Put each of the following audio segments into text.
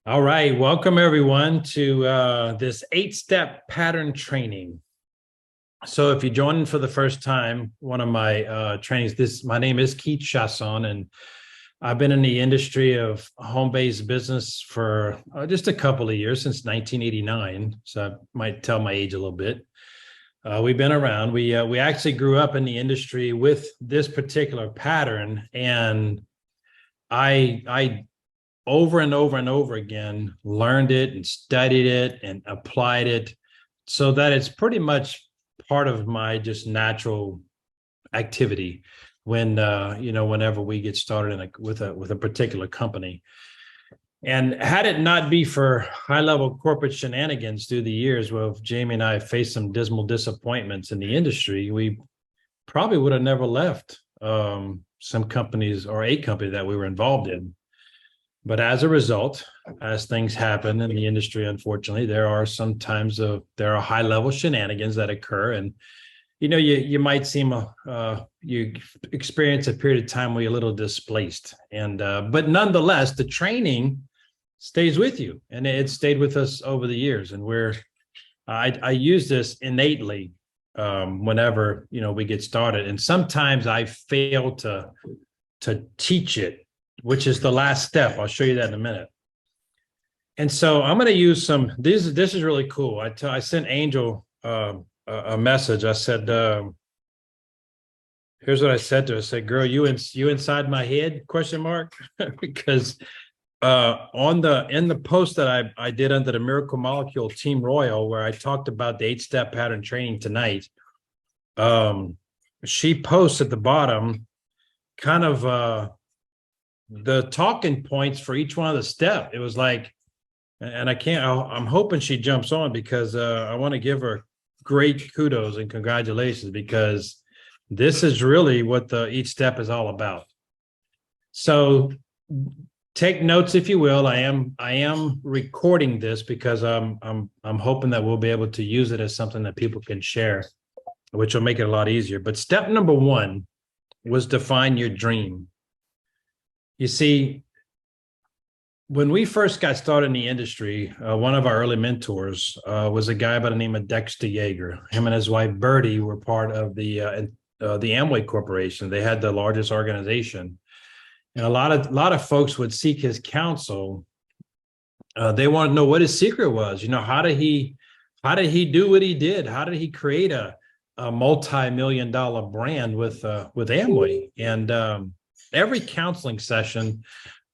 All right, welcome everyone to this 8-step pattern training. So if you're joining for the first time, one of my trainings, my name is Keith Chasson, and I've been in the industry of home-based business for just a couple of years, since 1989. So I might tell my age a little bit. We've been around. We actually grew up in the industry with this particular pattern, and I over and over and over again learned it and studied it and applied it so that it's pretty much part of my just natural activity when whenever we get started with a particular company. And had it not be for high level corporate shenanigans through the years, well, Jamie and I faced some dismal disappointments in the industry, we probably would have never left some companies or a company that we were involved in. But as a result, as things happen in the industry, unfortunately, there are high level shenanigans that occur, and you might you experience a period of time where you're a little displaced, and but nonetheless, the training stays with you, and it stayed with us over the years, and I use this innately whenever we get started, and sometimes I fail to teach it, which is the last step. I'll show you that in a minute. And so I'm going to use this is really cool. I sent Angel a message. I said, here's what I said to her. I said, girl, you inside my head, ? Because in the post that I did under the Miracle Molecule Team Royal, where I talked about the 8-step pattern training tonight, she posts at the bottom kind of the talking points for each one of the steps. It was like, and I'm hoping she jumps on, because I want to give her great kudos and congratulations, because this is really what each step is all about. So take notes, if you will. I am recording this because I'm hoping that we'll be able to use it as something that people can share, which will make it a lot easier. But step number 1 was define your dream. You see, when we first got started in the industry, one of our early mentors was a guy by the name of Dexter Yeager. Him and his wife Bertie were part of the Amway Corporation. They had the largest organization, and a lot of folks would seek his counsel. They wanted to know what his secret was. How did he do what he did? How did he create a multi-million-dollar brand with Amway? And every counseling session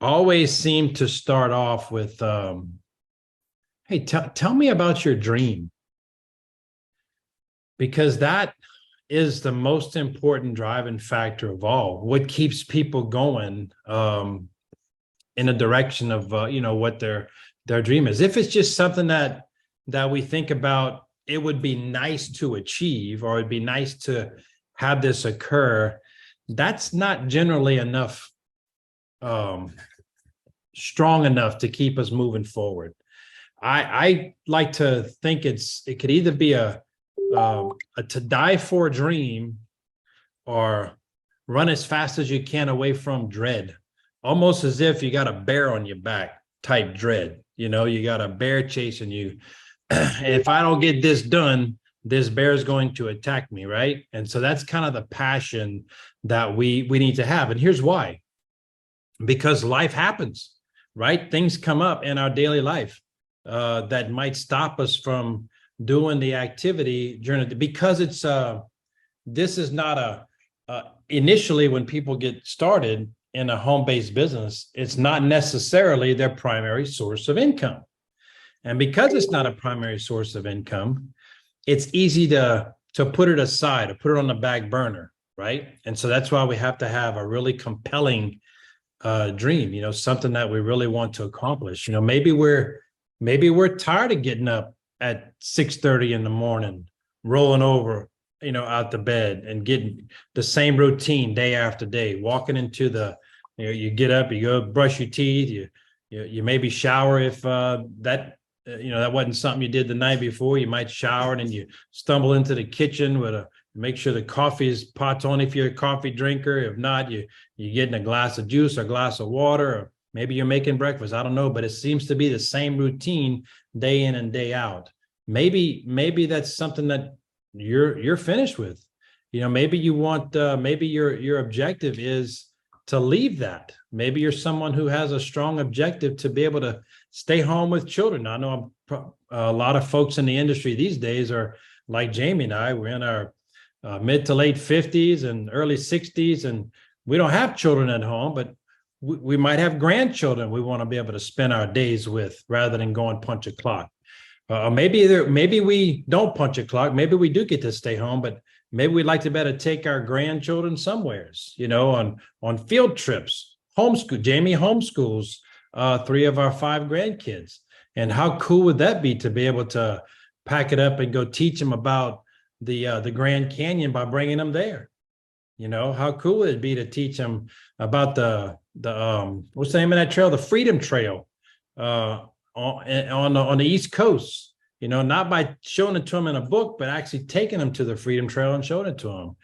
always seemed to start off with, hey, tell me about your dream. Because that is the most important driving factor of all. What keeps people going in a direction of, what their dream is. If it's just something that we think about, it would be nice to achieve, or it'd be nice to have this occur, that's not generally enough, strong enough to keep us moving forward. I like to think it could either be a to die for a dream, or run as fast as you can away from dread, almost as if you got a bear on your back type dread. You got a bear chasing you. If I don't get this done, this bear is going to attack me, right? And so that's kind of the passion that we need to have. And here's why. Because life happens, right? Things come up in our daily life that might stop us from doing the activity during it, because it's this is not initially, when people get started in a home-based business, it's not necessarily their primary source of income. And because it's not a primary source of income, it's easy to put it aside, to put it on the back burner, right? And so that's why we have to have a really compelling dream, something that we really want to accomplish. Maybe we're tired of getting up at 6:30 in the morning, rolling over, out the bed, and getting the same routine day after day, walking into you get up, you go brush your teeth, you maybe shower if that wasn't something you did the night before. You might shower, and then you stumble into the kitchen make sure the coffee is pot's on if you're a coffee drinker. If not, you're getting a glass of juice or a glass of water, Maybe you're making breakfast. I don't know, but it seems to be the same routine day in and day out. Maybe that's something that you're finished with. Maybe you want, maybe your objective is to leave that. Maybe you're someone who has a strong objective to be able to stay home with children. I know a lot of folks in the industry these days are like Jamie and I. We're in our mid to late 50s and early 60s, and we don't have children at home, but we might have grandchildren we want to be able to spend our days with rather than go and punch a clock. Maybe we don't punch a clock. Maybe we do get to stay home, but maybe we'd like to better take our grandchildren somewheres, on field trips. Homeschool. Jamie homeschools 3 of our 5 grandkids. And how cool would that be to be able to pack it up and go teach them about the Grand Canyon by bringing them there? How cool would it be to teach them about the what's the name of that trail? The Freedom Trail on the East Coast. Not by showing it to them in a book, but actually taking them to the Freedom Trail and showing it to them.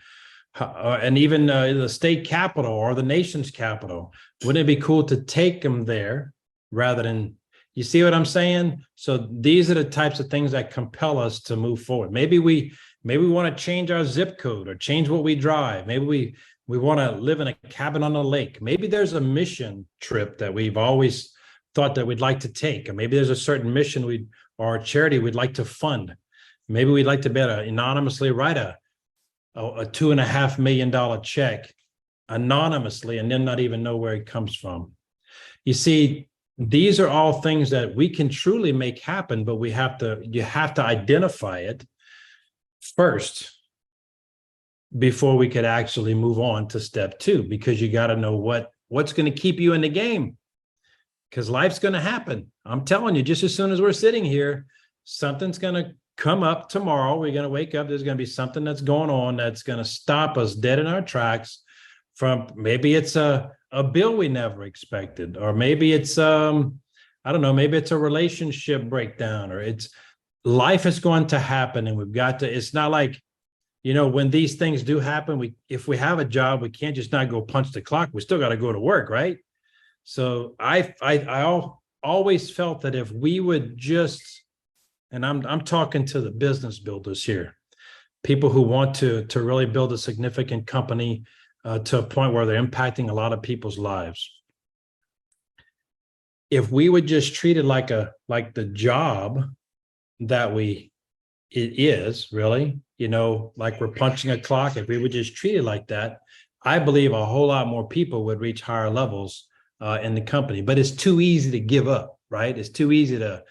And even the state capital or the nation's capital. Wouldn't it be cool to take them there rather than, you see what I'm saying? So these are the types of things that compel us to move forward. Maybe we want to change our zip code or change what we drive. Maybe we want to live in a cabin on a lake. Maybe there's a mission trip that we've always thought that we'd like to take. Or maybe there's a certain mission or a charity we'd like to fund. Maybe we'd like to be able to anonymously write a $2.5 million check anonymously and then not even know where it comes from. You see, these are all things that we can truly make happen, but you have to identify it first before we could actually move on to step 2, because you got to know what's going to keep you in the game, because life's going to happen. I'm telling you, just as soon as we're sitting here, something's going to come up tomorrow. We're going to wake up. There's going to be something that's going on that's going to stop us dead in our tracks. From maybe it's a bill we never expected, or maybe it's I don't know, maybe it's a relationship breakdown, or life is going to happen, and we've got to. It's not like, when these things do happen, if we have a job, we can't just not go punch the clock. We still got to go to work, right? So I always felt that if we would just, and I'm talking to the business builders here, people who want to really build a significant company to a point where they're impacting a lot of people's lives. If we would just treat it like the job that it is really, like we're punching a clock, if we would just treat it like that, I believe a whole lot more people would reach higher levels in the company. But it's too easy to give up, right? It's too easy to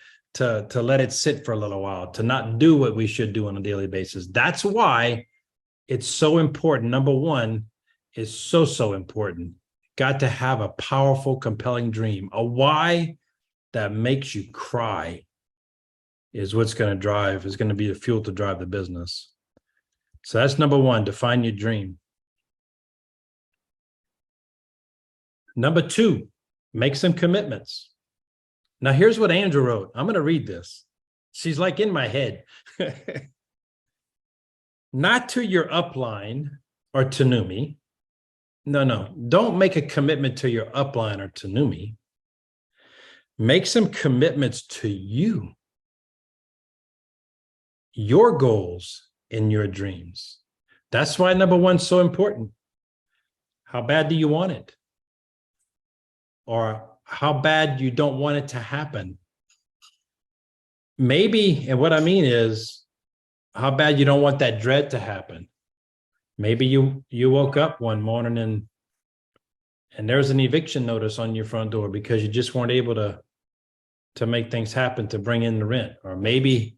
let it sit for a little while, to not do what we should do on a daily basis. That's why it's so important. Number 1 is so important. Got to have a powerful, compelling dream. A why that makes you cry is what's going to be the fuel to drive the business. So that's number 1, define your dream. Number 2, make some commitments. Now, here's what Andrew wrote. I'm going to read this. She's like in my head. Not to your upline or to Neumi. No. Don't make a commitment to your upline or to Neumi. Make some commitments to you, your goals and your dreams. That's why number 1 is so important. How bad do you want it? Or how bad you don't want it to happen? Maybe, and what I mean is, how bad you don't want that dread to happen. Maybe you woke up one morning and there's an eviction notice on your front door because you just weren't able to make things happen to bring in the rent. Or maybe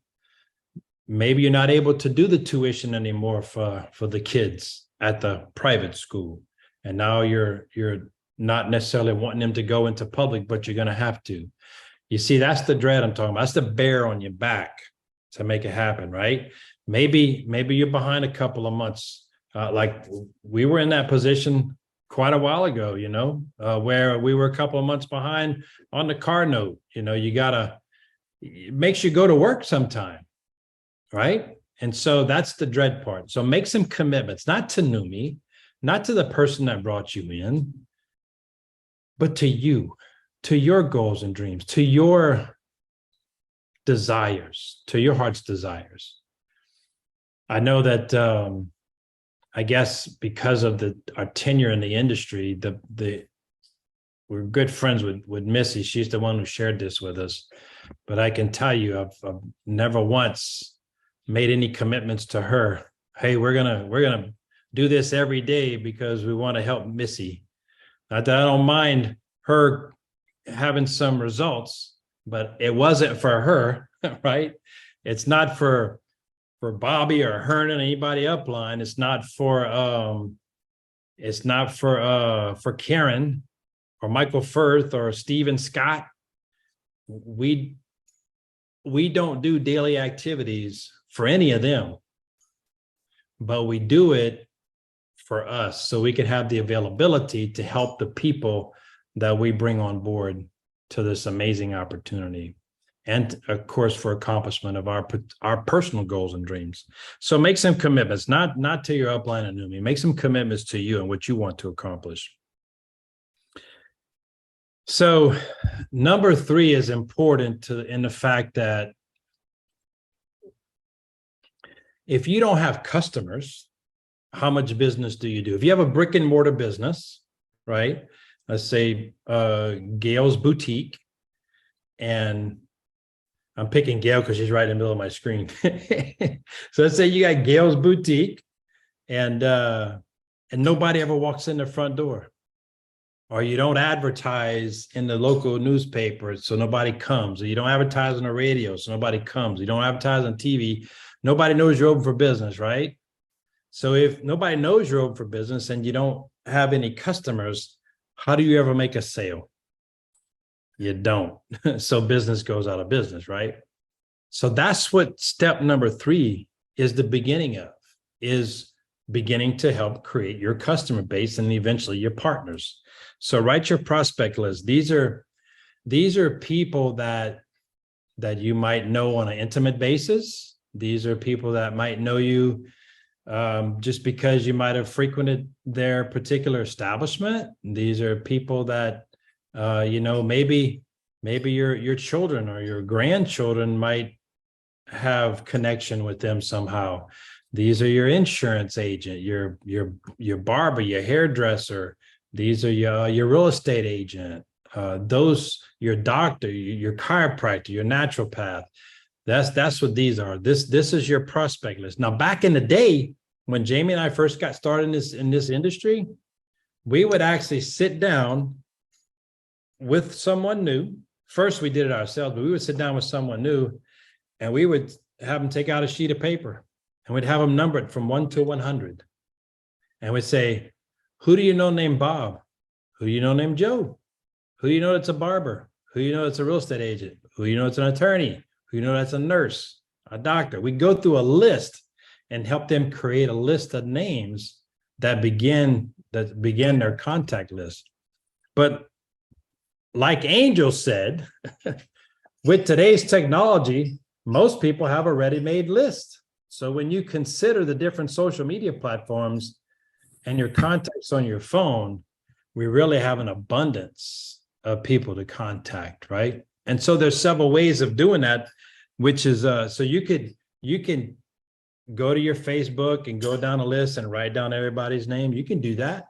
you're not able to do the tuition anymore for the kids at the private school. And now you're not necessarily wanting them to go into public, but you're going to have to. You see, that's the dread I'm talking about. That's the bear on your back to make it happen, right? Maybe you're behind a couple of months. Like we were in that position quite a while ago, where we were a couple of months behind on the car note. It makes you go to work sometime, right? And so that's the dread part. So make some commitments, not to Neumi, not to the person that brought you in, but to you. to your goals and dreams, to your desires, to your heart's desires. I know that I guess because of our tenure in the industry, we're good friends with Missy. She's the one who shared this with us. But I can tell you, I've never once made any commitments to her. Hey, we're gonna do this every day because we want to help Missy. Not that I don't mind her having some results, but it wasn't for her, right? It's not for Bobby or Hernan, anybody upline. It's not for Karen or Michael Firth or Stephen Scott. We don't do daily activities for any of them, but we do it for us so we can have the availability to help the people that we bring on board to this amazing opportunity. And of course, for accomplishment of our personal goals and dreams. So make some commitments, not to your upline and Neumi. Make some commitments to you and what you want to accomplish. So number 3 is important in the fact that if you don't have customers, how much business do you do? If you have a brick and mortar business, right? Let's say Gail's Boutique, and I'm picking Gail because she's right in the middle of my screen. So let's say you got Gail's Boutique, and nobody ever walks in the front door, or you don't advertise in the local newspaper, so nobody comes, or you don't advertise on the radio, so nobody comes. You don't advertise on TV, nobody knows you're open for business, right? So if nobody knows you're open for business and you don't have any customers, how do you ever make a sale? You don't. So business goes out of business, right? So that's what step number 3 is the beginning of, is beginning to help create your customer base and eventually your partners. So write your prospect list. These are people that you might know on an intimate basis. These are people that might know you just because you might have frequented their particular establishment. These are people that maybe your children or your grandchildren might have connection with them somehow. These are your insurance agent, your barber, your hairdresser. These are your real estate agent. Your doctor, your chiropractor, your naturopath. That's what these are. This is your prospect list. Now, back in the day, when Jamie and I first got started in this industry, we would actually sit down with someone new. First, we did it ourselves, but we would sit down with someone new, and we would have them take out a sheet of paper, and we'd have them numbered from 1 to 100. And we'd say, who do you know named Bob? Who do you know named Joe? Who do you know that's a barber? Who do you know that's a real estate agent? Who do you know that's an attorney? Who do you know that's a nurse, a doctor? We go through a list and help them create a list of names that begin their contact list. But like Angel said, with today's technology, most people have a ready-made list. So when you consider the different social media platforms and your contacts on your phone, we really have an abundance of people to contact, right? And so there's several ways of doing that, which is so you can go to your Facebook and go down a list and write down everybody's name. You can do that,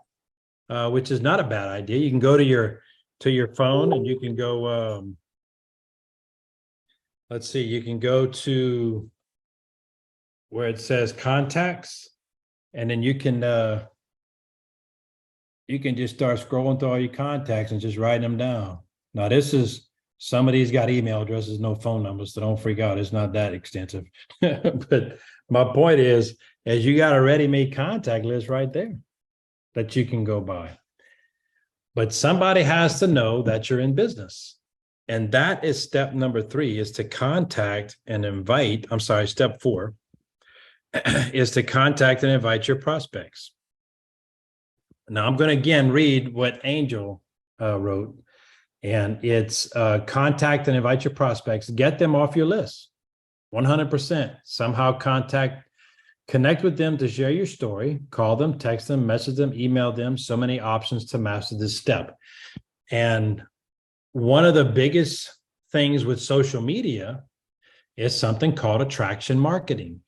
which is not a bad idea. You can go to your phone and you can go, let's see, you can go to where it says contacts, and then you can just start scrolling through all your contacts and just writing them down. Now, some of these got email addresses, no phone numbers, so don't freak out. It's not that extensive. But my point is you got a ready-made contact list right there that you can go by. But somebody has to know that you're in business. And that is step number 3, is to contact and invite. I'm sorry, step 4 is to contact and invite your prospects. Now, I'm going to again read what Angel wrote. And it's contact and invite your prospects. Get them off your list, 100%. Somehow connect with them to share your story. Call them, text them, message them, email them. So many options to master this step. And one of the biggest things with social media is something called attraction marketing,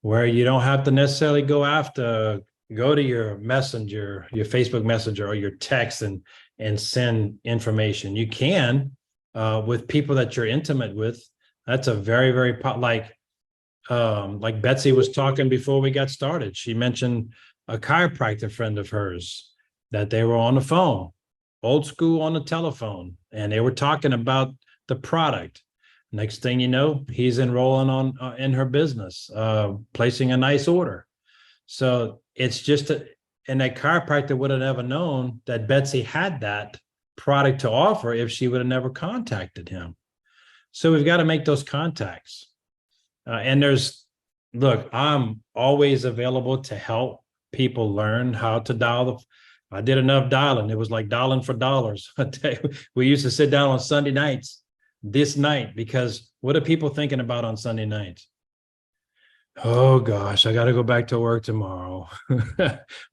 where you don't have to necessarily go to your messenger, your Facebook messenger, or your text and send information. You can with people that you're intimate with. That's a very, very like Betsy was talking before we got started. She mentioned a chiropractor friend of hers that they were on the phone, old school on the telephone, and they were talking about the product. Next thing you know, he's enrolling on in her business, placing a nice order. So it's just and that chiropractor would have never known that Betsy had that product to offer if she would have never contacted him. So we've got to make those contacts. And look, I'm always available to help people learn how to dial. I did enough dialing. It was like dialing for dollars. We used to sit down on Sunday nights, this night, because what are people thinking about on Sunday nights? Oh gosh, I got to go back to work tomorrow.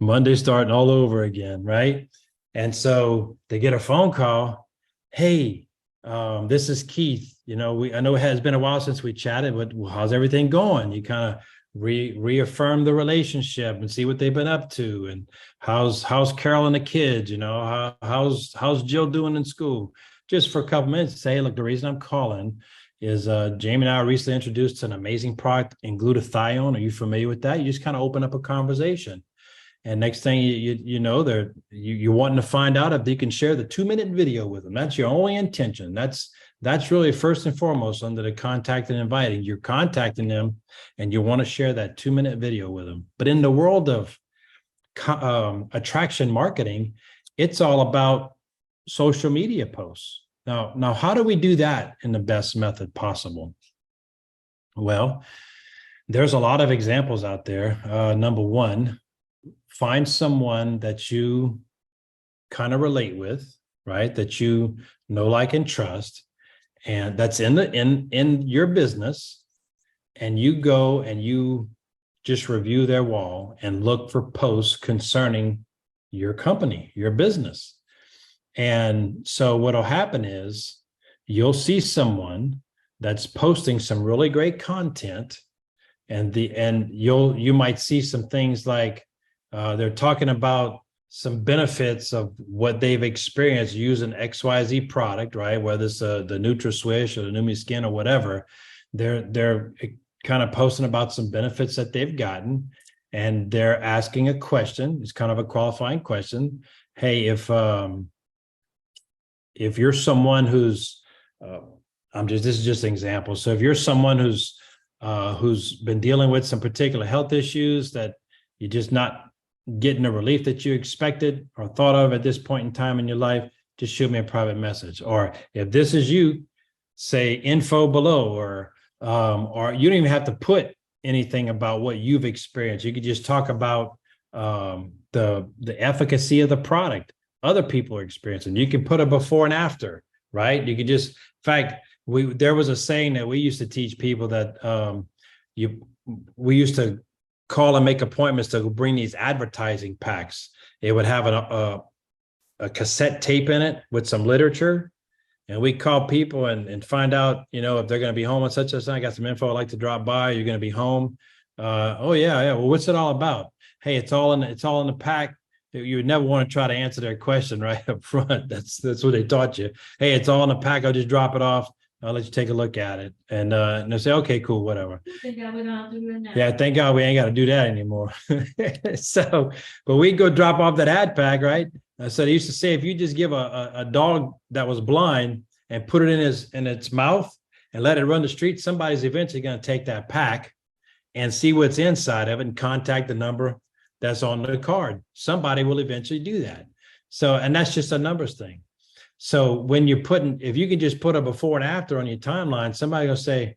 Monday starting all over again, right? And so they get a phone call. Hey, this is Keith. I know it has been a while since we chatted, but how's everything going? You kind of reaffirm the relationship and see what they've been up to, and how's Carol and the kids. How's Jill doing in school? Just for a couple minutes, say, look, the reason I'm calling is Jamie and I recently introduced an amazing product in glutathione. Are you familiar with that? You just kind of open up a conversation. And next thing you know, you're wanting to find out if you can share the 2-minute video with them. That's your only intention. That's really first and foremost under the contact and inviting. You're contacting them and you want to share that 2-minute video with them. But in the world of attraction marketing, it's all about social media posts. Now, how do we do that in the best method possible? Well, there's a lot of examples out there. Number one, find someone that you kind of relate with, right? That you know, like, and trust, and that's in your business. And you go and you just review their wall and look for posts concerning your company, your business. And so what'll happen is you'll see someone that's posting some really great content, and you might see some things like they're talking about some benefits of what they've experienced using XYZ product, right? Whether it's the NutraSwish or the Neumi Skin or whatever, they're kind of posting about some benefits that they've gotten, and they're asking a question. It's kind of a qualifying question. Hey, if you're someone who's, this is just an example. So if you're someone who's been dealing with some particular health issues that you're just not getting the relief that you expected or thought of at this point in time in your life, just shoot me a private message. Or if this is you, say info below, or you don't even have to put anything about what you've experienced. You could just talk about the efficacy of the product other people are experiencing. You can put a before and after, right? You could just, in fact, there was a saying that we used to teach people that we used to call and make appointments to bring these advertising packs. It would have a cassette tape in it with some literature, and we call people and find out, if they're going to be home on such and such. I got some info. I'd like to drop by. You're going to be home. Oh yeah. Well, what's it all about? Hey, it's all in the pack. You would never want to try to answer their question right up front. That's what they taught you. Hey, it's all in the pack. I'll just drop it off. I'll let you take a look at it. And they'll say, okay, cool, whatever. Thank God we don't have to do it now. Yeah, thank God we ain't got to do that anymore. But we go drop off that ad pack, right? So they used to say, if you just give a dog that was blind and put it in its mouth and let it run the street, somebody's eventually going to take that pack and see what's inside of it and contact the number that's on the card. Somebody will eventually do that. So, and that's just a numbers thing. So when if you can just put a before and after on your timeline, somebody will say,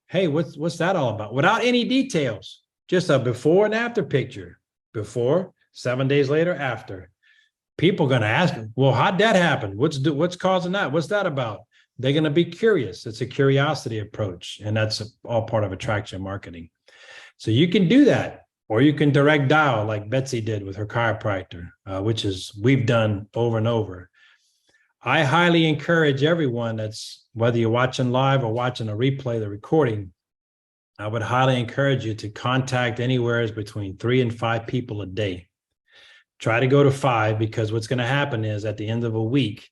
hey, what's that all about? Without any details, just a before and after picture. Before, 7 days later, after. People are going to ask, well, how'd that happen? What's causing that? What's that about? They're going to be curious. It's a curiosity approach, and that's all part of attraction marketing. So you can do that. Or you can direct dial like Betsy did with her chiropractor, which we've done over and over. I highly encourage everyone that's, whether you're watching live or watching a replay, the recording, I would highly encourage you to contact anywhere between 3 and 5 people a day. Try to go to 5, because what's going to happen is at the end of a week,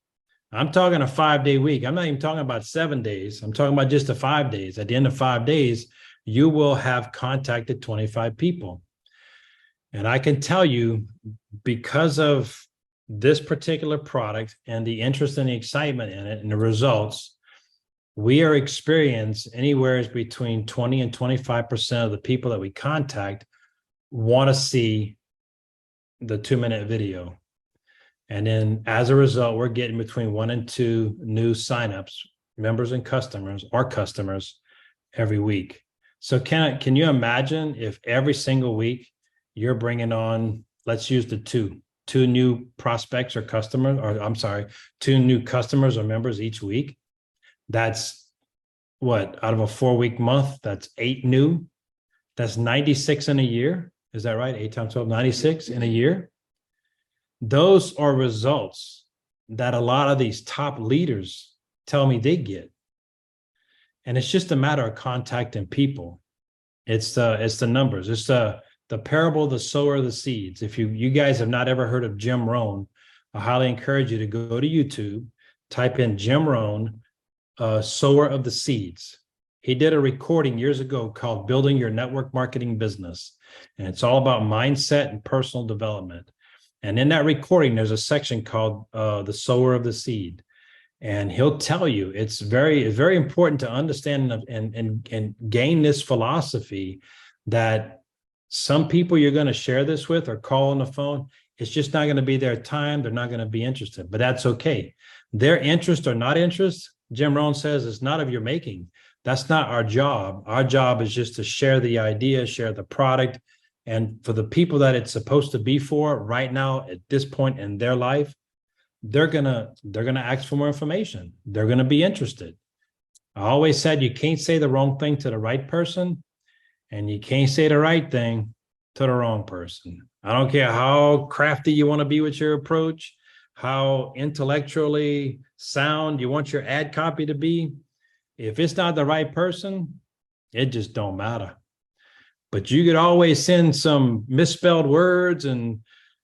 I'm talking a 5-day week. I'm not even talking about 7 days. I'm talking about just the 5 days. At the end of 5 days, you will have contacted 25 people. And I can tell you, because of this particular product and the interest and the excitement in it and the results, we are experiencing anywhere between 20 and 25% of the people that we contact want to see the 2-minute video. And then as a result, we're getting between 1 and 2 new signups, members and customers, or customers, every week. So can you imagine if every single week you're bringing on, let's use the two new prospects or customers, or I'm sorry, 2 new customers or members each week? That's what, out of a 4-week month, that's 8 new. That's 96 in a year. Is that right? 8 times 12, 96 in a year. Those are results that a lot of these top leaders tell me they get. And it's just a matter of contacting people. It's the numbers. It's the parable of the sower of the seeds. If you guys have not ever heard of Jim Rohn, I highly encourage you to go to YouTube, type in Jim Rohn, sower of the seeds. He did a recording years ago called Building Your Network Marketing Business. And it's all about mindset and personal development. And in that recording, there's a section called the sower of the seed. And he'll tell you it's very important to understand and gain this philosophy that some people you're going to share this with or call on the phone, it's just not going to be their time. They're not going to be interested, but that's okay. Their interest or not interest, Jim Rohn says, is not of your making. That's not our job. Our job is just to share the idea, share the product. And for the people that it's supposed to be for right now, at this point in their life, they're gonna ask for more information. They're gonna be interested. I always said you can't say the wrong thing to the right person, and you can't say the right thing to the wrong person. I don't care how crafty you want to be with your approach, how intellectually sound you want your ad copy to be. If it's not the right person, it just don't matter. But you could always send some misspelled words and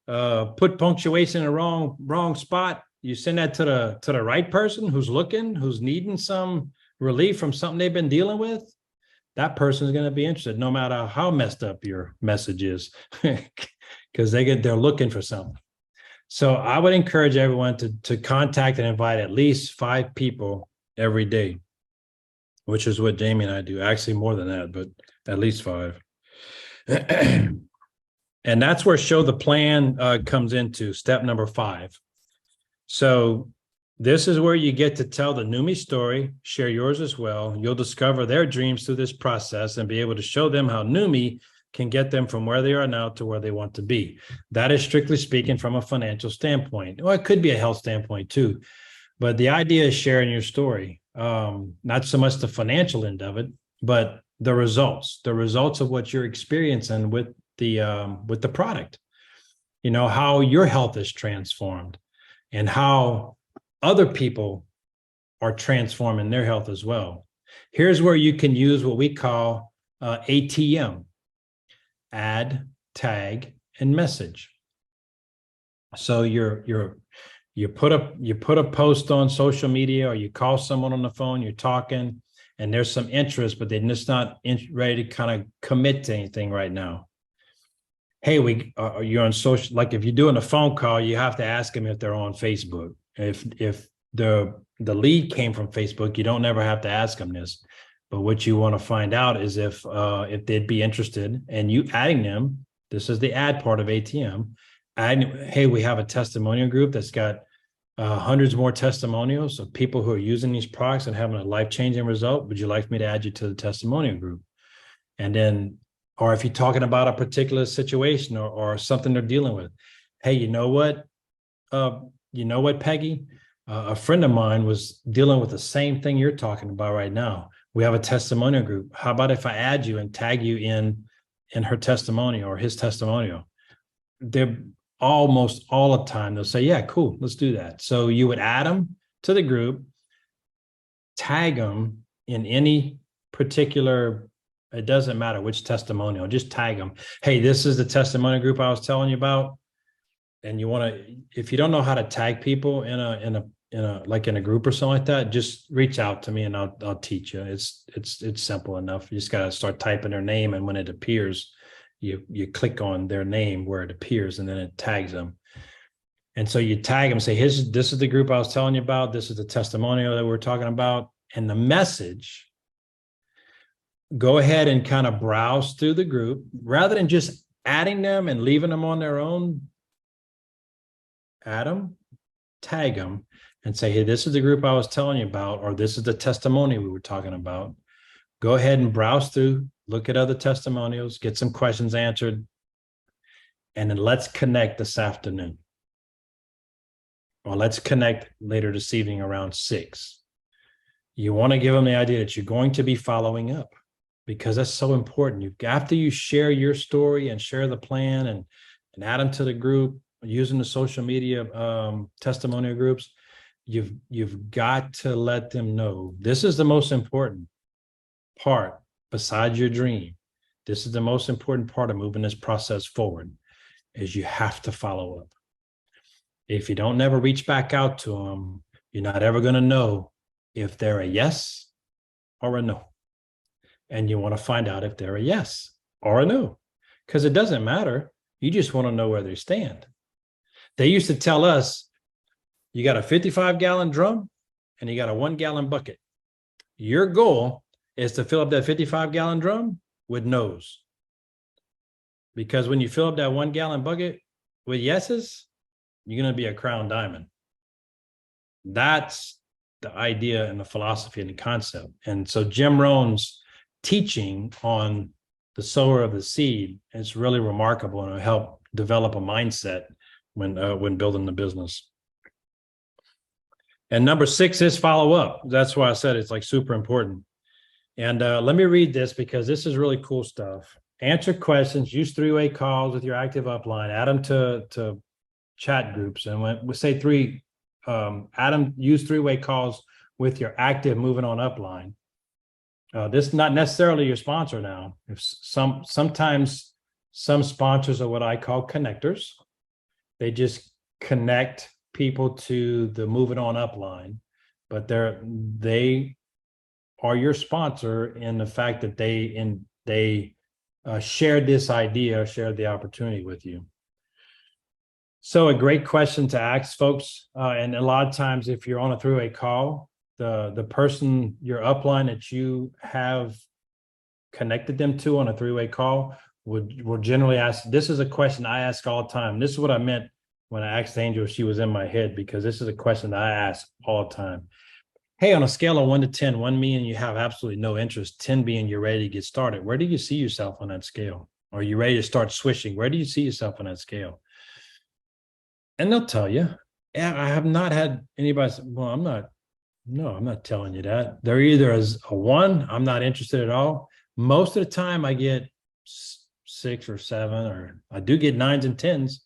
put punctuation in the wrong spot. You send that to the right person who's looking, who's needing some relief from something they've been dealing with. That person is going to be interested, no matter how messed up your message is, because they're looking for something. So I would encourage everyone to contact and invite at least 5 people every day, which is what Jamie and I do. Actually, more than that, but at least 5. And that's where Show the Plan comes into step number 5. So this is where you get to tell the Neumi story, share yours as well. You'll discover their dreams through this process and be able to show them how Neumi can get them from where they are now to where they want to be. That is strictly speaking from a financial standpoint. Well, it could be a health standpoint too. But the idea is sharing your story, not so much the financial end of it, but the results of what you're experiencing with the product, how your health is transformed and how other people are transforming their health as well. Here's where you can use what we call ATM, add, tag, and message. So you put a post on social media, or you call someone on the phone, you're talking, and there's some interest, but they're just not ready to kind of commit to anything right now. Hey, you're on social, like if you're doing a phone call, you have to ask them if they're on Facebook. If the lead came from Facebook, you don't never have to ask them this. But what you want to find out is if they'd be interested, and you adding them. This is the add part of ATM. Hey, we have a testimonial group that's got hundreds more testimonials of people who are using these products and having a life-changing result. Would you like me to add you to the testimonial group? And then, or if you're talking about a particular situation or something they're dealing with, hey, you know what, Peggy? A friend of mine was dealing with the same thing you're talking about right now. We have a testimonial group. How about if I add you and tag you in her testimonial or his testimonial? They're almost all the time, they'll say, yeah, cool, let's do that. So you would add them, to the group, tag them in any particular, it doesn't matter which testimonial, just tag them. Hey, this is the testimonial group I was telling you about. And you want to, if you don't know how to tag people in a group or something like that, just reach out to me and I'll teach you. It's simple enough. You just got to start typing their name, and when it appears, you click on their name where it appears, and then it tags them. And so you tag them, say, this is the group I was telling you about. This is the testimonial that we're talking about. And the message, go ahead and kind of browse through the group rather than just adding them and leaving them on their own. Add them, tag them, and say, hey, this is the group I was telling you about, or this is the testimony we were talking about. Go ahead and browse through, look at other testimonials, get some questions answered, and then let's connect this afternoon. Or let's connect later this evening around 6. You want to give them the idea that you're going to be following up, because that's so important. After you share your story and share the plan and add them to the group, using the social media testimonial groups, you've got to let them know this is the most important part besides your dream. This is the most important part of moving this process forward, is you have to follow up. If you don't never reach back out to them, you're not ever going to know if they're a yes or a no. And you want to find out if they're a yes or a no, because it doesn't matter. You just want to know where they stand. They used to tell us, you got a 55-gallon drum and you got a 1-gallon bucket. Your goal is to fill up that 55-gallon drum with no's. Because when you fill up that 1-gallon bucket with yeses, you're going to be a crown diamond. That's the idea and the philosophy and the concept. And so Jim Rohn's teaching on the sower of the seed is really remarkable, and it'll help develop a mindset when building the business. And number 6 is follow up. That's why I said it's like super important. And let me read this, because this is really cool stuff. Answer questions, use 3-way calls with your active upline, add them to chat groups. And when we say use 3-way calls with your active moving on upline. This is not necessarily your sponsor now. Sometimes some sponsors are what I call connectors. They just connect people to the moving on upline, but they are your sponsor in the fact that they shared this idea, shared the opportunity with you. So a great question to ask folks, and a lot of times if you're on a 3-way call, the person, your upline that you have connected them to on a 3-way call will generally ask. This is a question I ask all the time. This is what I meant when I asked Angel if she was in my head, because this is a question that I ask all the time. Hey, on a scale of 1 to 10, 1 meaning you have absolutely no interest, 10 being you're ready to get started, where do you see yourself on that scale? Are you ready to start swishing? Where do you see yourself on that scale? And they'll tell you. Yeah, I have not had anybody say, well, I'm not telling you that. They're either as a 1, I'm not interested at all. Most of the time I get 6 or 7, or I do get 9s and 10s,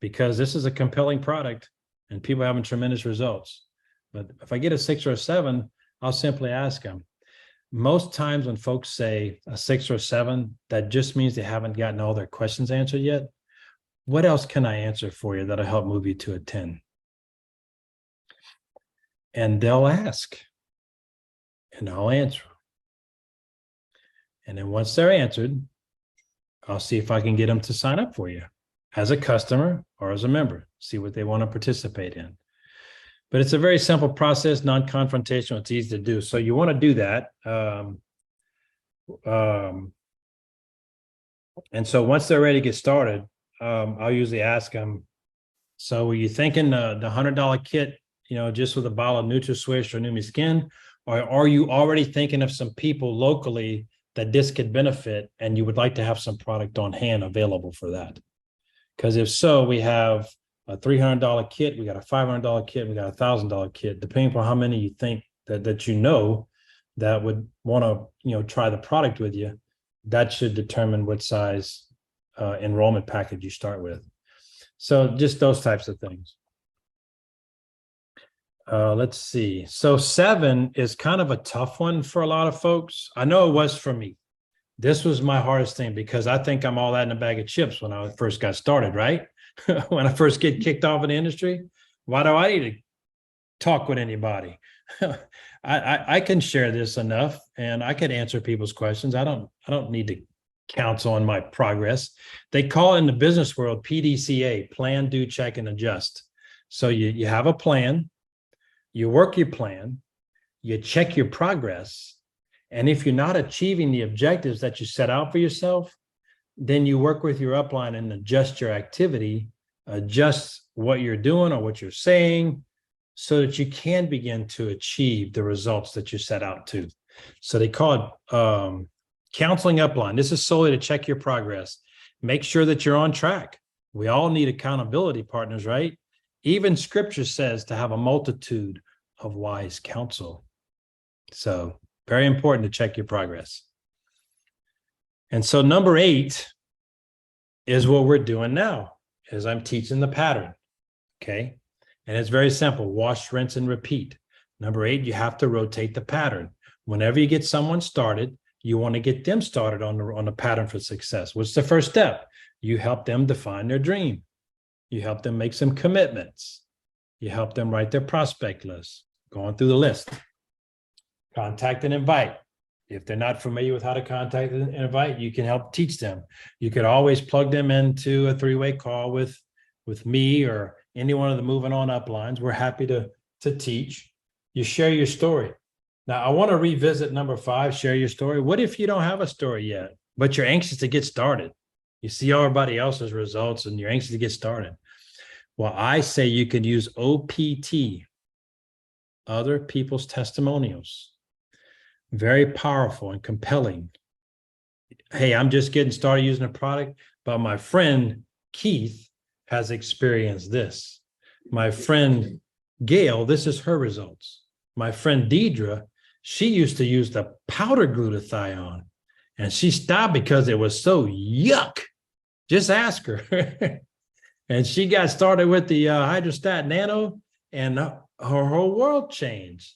because this is a compelling product and people are having tremendous results. But if I get a 6 or a 7, I'll simply ask them. Most times when folks say a 6 or 7, that just means they haven't gotten all their questions answered yet. What else can I answer for you that'll help move you to a 10? And they'll ask, and I'll answer. And then once they're answered, I'll see if I can get them to sign up for you as a customer or as a member, see what they want to participate in. But it's a very simple process, non-confrontational. It's easy to do. So you want to do that. And so once they're ready to get started, I'll usually ask them, so were you thinking the $100 kit, just with a bottle of NutraSwish or Neumi Skin, or are you already thinking of some people locally that this could benefit and you would like to have some product on hand available for that? Because if so, we have a $300 kit, we got a $500 kit, we got a $1,000 kit, depending on how many you think that that would want to try the product with you. That should determine what size enrollment package you start with. So just those types of things. Let's see. So 7 is kind of a tough one for a lot of folks. I know it was for me. This was my hardest thing because I think I'm all that in a bag of chips when I first got started, right? When I first get kicked off in the industry, why do I need to talk with anybody? I can share this enough and I can answer people's questions. I don't need to counsel on my progress. They call it in the business world PDCA, plan, do, check, and adjust. So you have a plan, you work your plan, you check your progress, and if you're not achieving the objectives that you set out for yourself, then you work with your upline and adjust your activity, adjust what you're doing or what you're saying, so that you can begin to achieve the results that you set out to. So they call it counseling upline. This is solely to check your progress. Make sure that you're on track. We all need accountability partners, right? Even scripture says to have a multitude of wise counsel. So very important to check your progress. And so number 8 is what we're doing now, is I'm teaching the pattern, okay? And it's very simple, wash, rinse, and repeat. Number 8, you have to rotate the pattern. Whenever you get someone started, you want to get them started on the pattern for success. What's the first step? You help them define their dream. You help them make some commitments. You help them write their prospect list, going through the list. Contact and invite. If they're not familiar with how to contact and invite, you can help teach them. You could always plug them into a 3-way call with me or any one of the moving on uplines. We're happy to teach. You share your story. Now, I want to revisit number 5, share your story. What if you don't have a story yet, but you're anxious to get started? You see everybody else's results and you're anxious to get started. Well, I say you can use OPT, other people's testimonials. Very powerful and compelling. Hey, I'm just getting started using a product, but my friend Keith has experienced this. My friend Gail, this is her results. My friend Deidre, she used to use the powder glutathione and she stopped because it was so yuck. Just ask her. And she got started with the hydrostat nano and her whole world changed.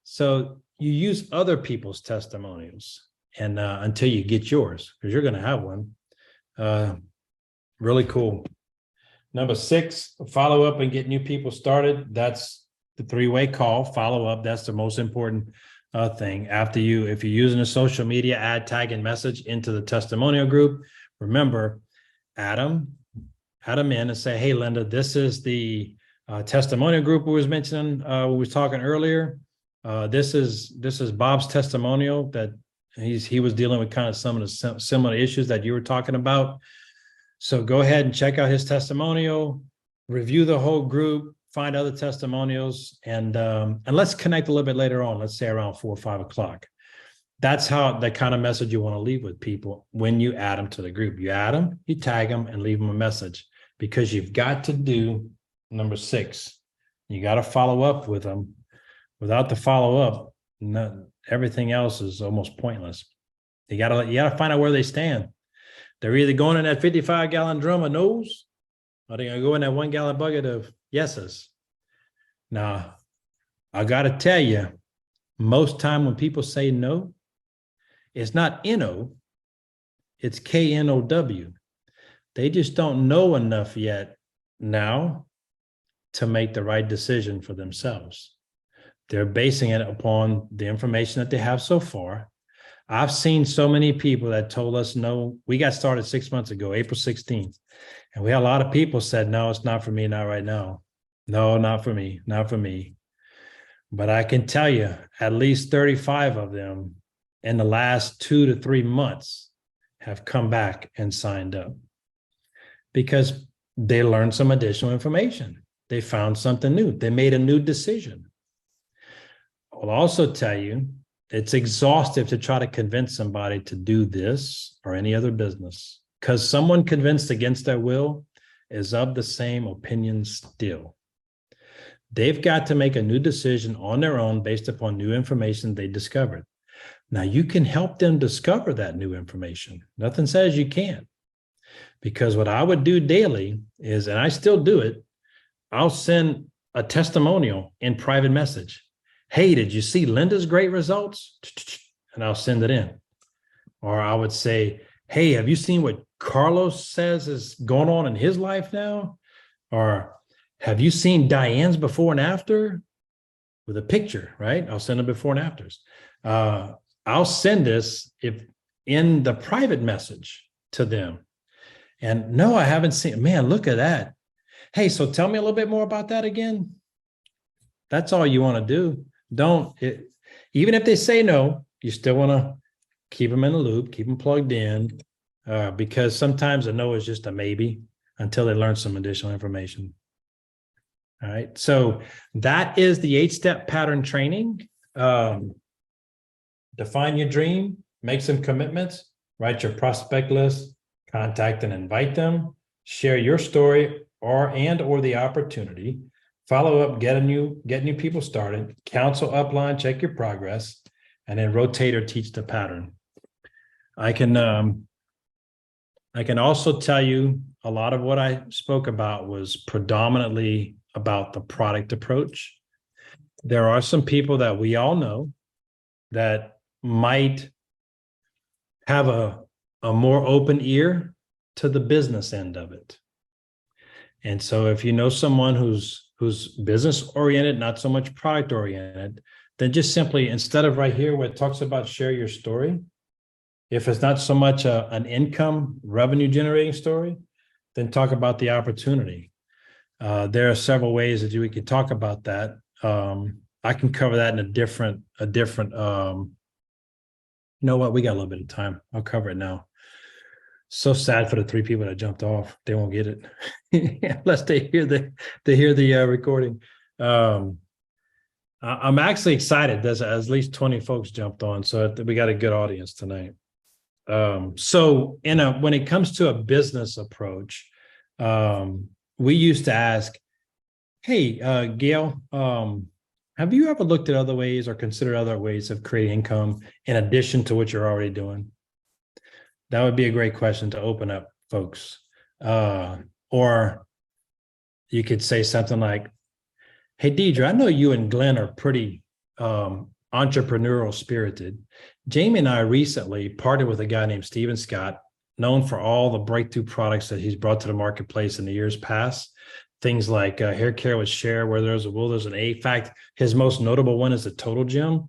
So you use other people's testimonials and until you get yours, because you're going to have one. Really cool. Number 6, follow up and get new people started. That's the 3-way call, follow up. That's the most important thing. After if you're using a social media, add, tag, and message into the testimonial group. Remember, add them in and say, hey, Linda, this is the testimonial group we was mentioning, we was talking earlier. This is Bob's testimonial that he was dealing with kind of some of the similar issues that you were talking about. So go ahead and check out his testimonial, review the whole group, find other testimonials, and let's connect a little bit later on. Let's say around 4 or 5 o'clock. That's how the kind of message you want to leave with people when you add them to the group. You add them, you tag them, and leave them a message, because you've got to do number 6. You got to follow up with them. Without the follow-up, everything else is almost pointless. You gotta find out where they stand. They're either going in that 55-gallon drum of no's, or they're gonna go in that 1-gallon bucket of yeses. Now, I gotta tell you, most time when people say no, it's not N-O, it's K-N-O-W. They just don't know enough yet now to make the right decision for themselves. They're basing it upon the information that they have so far. I've seen so many people that told us no. We got started 6 months ago, April 16th. And we had a lot of people said, no, it's not for me, not right now. No, not for me, not for me. But I can tell you, at least 35 of them in the last 2 to 3 months have come back and signed up because they learned some additional information. They found something new. They made a new decision. I'll also tell you, it's exhaustive to try to convince somebody to do this or any other business, because someone convinced against their will is of the same opinion still. They've got to make a new decision on their own based upon new information they discovered. Now, you can help them discover that new information. Nothing says you can't. Because what I would do daily is, and I still do it, I'll send a testimonial in private message. Hey, did you see Linda's great results? And I'll send it in. Or I would say, hey, have you seen what Carlos says is going on in his life now? Or have you seen Diane's before and after? With a picture, right? I'll send them before and afters. I'll send this if in the private message to them. And no, I haven't seen, man, look at that. Hey, so tell me a little bit more about that again. That's all you want to do. Even if they say no, you still want to keep them in the loop, keep them plugged in, because sometimes a no is just a maybe until they learn some additional information. All right. So that is the 8-step pattern training. Define your dream, make some commitments, write your prospect list, contact and invite them, share your story or the opportunity, follow up, get new people started, counsel upline, check your progress, and then rotate or teach the pattern. I can also tell you a lot of what I spoke about was predominantly about the product approach. There are some people that we all know that might have a more open ear to the business end of it. And so if you know someone who's business oriented, not so much product oriented, then just simply, instead of right here where it talks about share your story, if it's not so much an income revenue generating story, then talk about the opportunity. There are several ways that we can talk about that. I can cover that in a different, you know what, we got a little bit of time. I'll cover it now. So sad for the 3 people that jumped off. They won't get it unless they hear the recording. I'm actually excited. There's at least 20 folks jumped on, so we got a good audience tonight. So when it comes to a business approach, we used to ask, hey, Gail, have you ever looked at other ways or considered other ways of creating income in addition to what you're already doing? That would be a great question to open up, folks. Or you could say something like, hey, Deidre, I know you and Glenn are pretty entrepreneurial spirited. Jamie and I recently partnered with a guy named Steven Scott, known for all the breakthrough products that he's brought to the marketplace in the years past. Things like hair care with Share, where there's a will, there's an A. In fact, his most notable one is the Total Gym.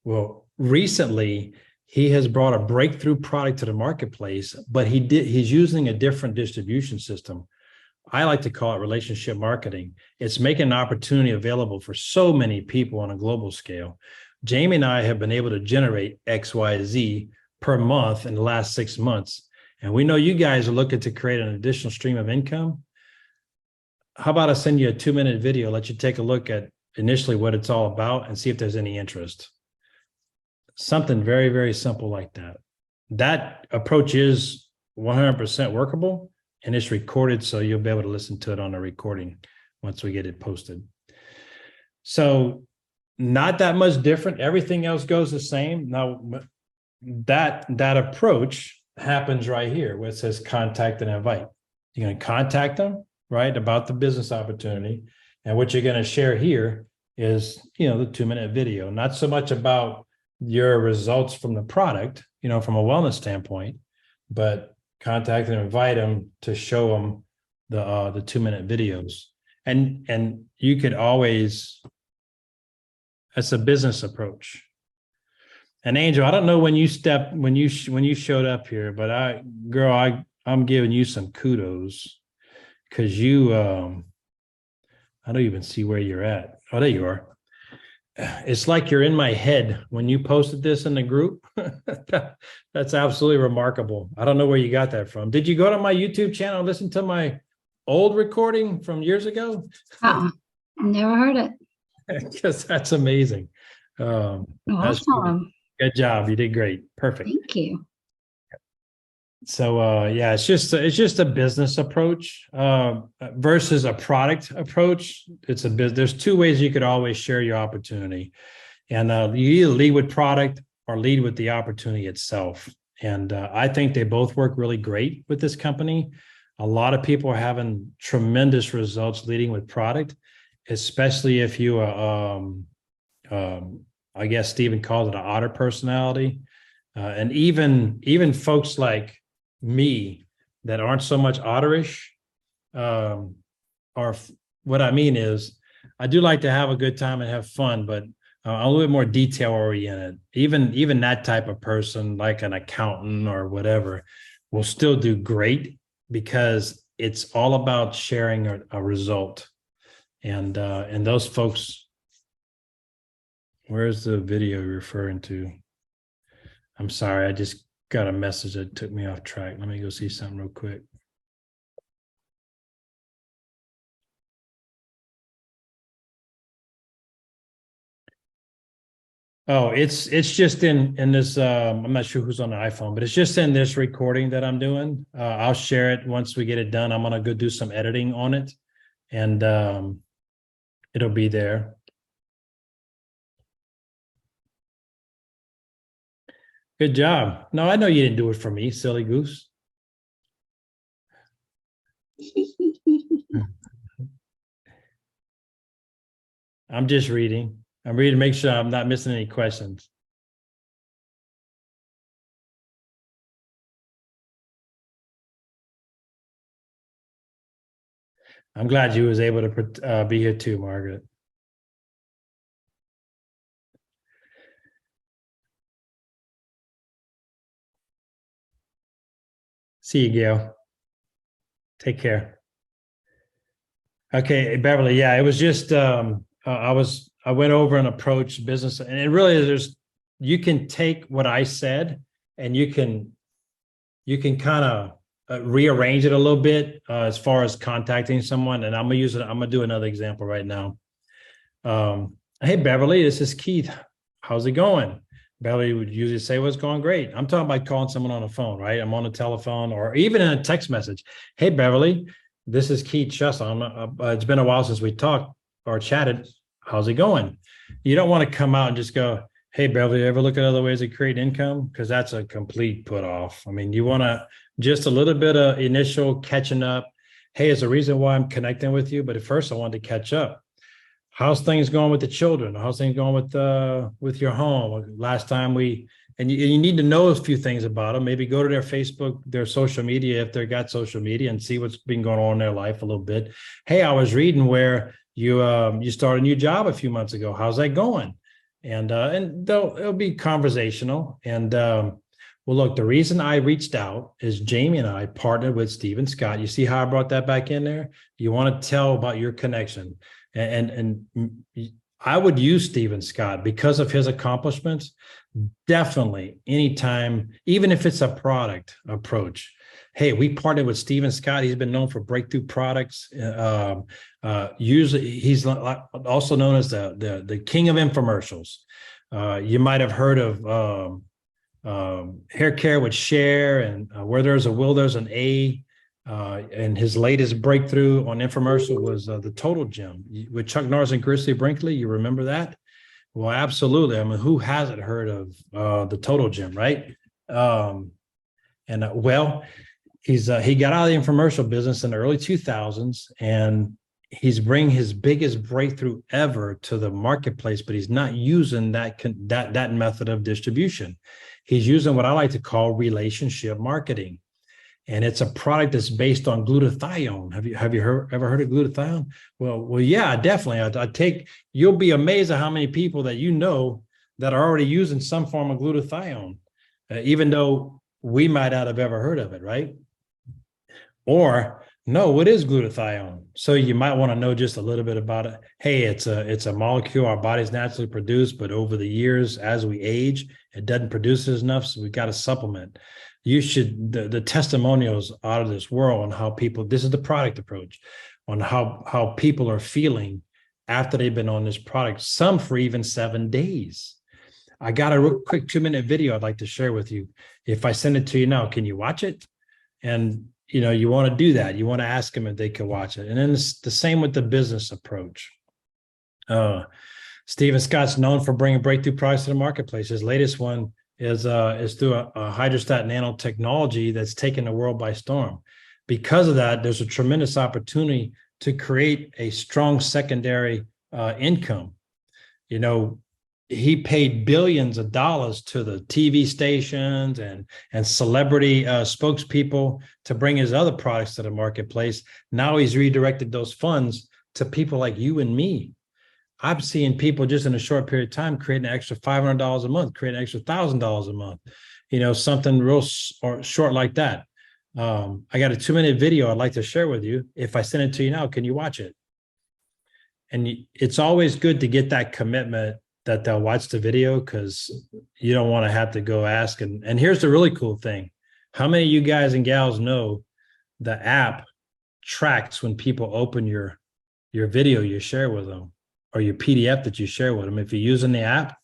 Well, recently, he has brought a breakthrough product to the marketplace, but he's using a different distribution system. I like to call it relationship marketing. It's making an opportunity available for so many people on a global scale. Jamie and I have been able to generate XYZ per month in the last 6 months. And we know you guys are looking to create an additional stream of income. How about I send you a 2-minute video, let you take a look at initially what it's all about and see if there's any interest. Something very, very simple like that. That approach is 100% workable, and it's recorded, so you'll be able to listen to it on a recording once we get it posted. So not that much different. Everything else goes the same. Now, that approach happens right here where it says contact and invite. You're going to contact them, right, about the business opportunity. And what you're going to share here is, the 2-minute video, not so much about your results from the product, from a wellness standpoint, but contact and invite them to show them the 2-minute videos. And you could always, that's a business approach. And Angel, I don't know when you showed up here, but I'm giving you some kudos because you, I don't even see where you're at. Oh, there you are. It's like you're in my head when you posted this in the group. That's absolutely remarkable. I don't know where you got that from. Did you go to my YouTube channel and listen to my old recording from years ago? Never heard it. Because that's amazing. Awesome. Good job. You did great. Perfect. Thank you. So it's just a business approach versus a product approach. There's 2 ways you could always share your opportunity, and you either lead with product or lead with the opportunity itself. And I think they both work really great with this company. A lot of people are having tremendous results leading with product, especially if you I guess Stephen calls it an otter personality. And even folks like me that aren't so much otterish, are what I mean is I do like to have a good time and have fun, but a little bit more detail oriented. Even that type of person, like an accountant or whatever, will still do great because it's all about sharing a result. And those folks, where's the video you're referring to? I'm sorry, I just got a message that took me off track. Let me go see something real quick. Oh, it's just in this. I'm not sure who's on the iPhone, but it's just in this recording that I'm doing. I'll share it once we get it done. I'm gonna go do some editing on it, and it'll be there. Good job. No, I know you didn't do it for me, silly goose. I'm just reading. I'm reading to make sure I'm not missing any questions. I'm glad you was able to be here too, Margaret. See you, Gail. Take care. Okay, Beverly. Yeah, it was just I went over and approached business, and it really is. You can take what I said, and you can kind of rearrange it a little bit as far as contacting someone. And I'm gonna use it. I'm gonna do another example right now. Hey, Beverly, this is Keith. How's it going? Beverly would usually say, "Well, it's going great." I'm talking about calling someone on the phone, right? I'm on the telephone or even in a text message. Hey, Beverly, this is Keith Chusson. It's been a while since we talked or chatted. How's it going? You don't want to come out and just go, "Hey, Beverly, you ever look at other ways to create income?" Because that's a complete put off. I mean, you want to just a little bit of initial catching up. Hey, it's a reason why I'm connecting with you, but at first I wanted to catch up. How's things going with the children? How's things going with your home? Last time you need to know a few things about them. Maybe go to their Facebook, their social media, if they've got social media, and see what's been going on in their life a little bit. Hey, I was reading where you started a new job a few months ago. How's that going? And it'll be conversational. And well, look, the reason I reached out is Jamie and I partnered with Stephen Scott. You see how I brought that back in there? You want to tell about your connection. And I would use Stephen Scott because of his accomplishments. Definitely, anytime, even if it's a product approach. Hey, we partnered with Stephen Scott. He's been known for breakthrough products. Usually, he's also known as the king of infomercials. You might have heard of hair care with Cher and where there's a will, there's an A. And his latest breakthrough on infomercial was the Total Gym with Chuck Norris and Christy Brinkley. You remember that? Well, absolutely. I mean, who hasn't heard of the Total Gym, right? Well, he got out of the infomercial business in the early 2000s, and he's bringing his biggest breakthrough ever to the marketplace, but he's not using that method of distribution. He's using what I like to call relationship marketing. And it's a product that's based on glutathione. Have you ever heard of glutathione? Well, yeah, definitely. You'll be amazed at how many people that you know that are already using some form of glutathione, even though we might not have ever heard of it, right? Or no, what is glutathione? So you might want to know just a little bit about it. Hey, it's a molecule our bodies naturally produce, but over the years, as we age, it doesn't produce enough, so we've got to supplement. You should the testimonials out of this world on how people, this is the product approach, on how people are feeling after they've been on this product, some for even 7 days. I got a real quick 2-minute video I'd like to share with you. If I send it to you now, can you watch it? And you want to do that. You want to ask them if they can watch it. And then it's the same with the business approach. Stephen Scott's known for bringing breakthrough products to the marketplace. His latest one is through a hydrostat nanotechnology that's taken the world by storm. Because of that, there's a tremendous opportunity to create a strong secondary income. You know, he paid billions of dollars to the TV stations and celebrity spokespeople to bring his other products to the marketplace. Now he's redirected those funds to people like you and me. I'm seeing people just in a short period of time creating an extra $500 a month, creating an extra $1,000 a month, you know, something real or short like that. I got a 2-minute video I'd like to share with you. If I send it to you now, can you watch it? And it's always good to get that commitment that they'll watch the video, because you don't want to have to go ask. And here's the really cool thing. How many of you guys and gals know the app tracks when people open your video you share with them, or your PDF that you share with them? If you're using the app,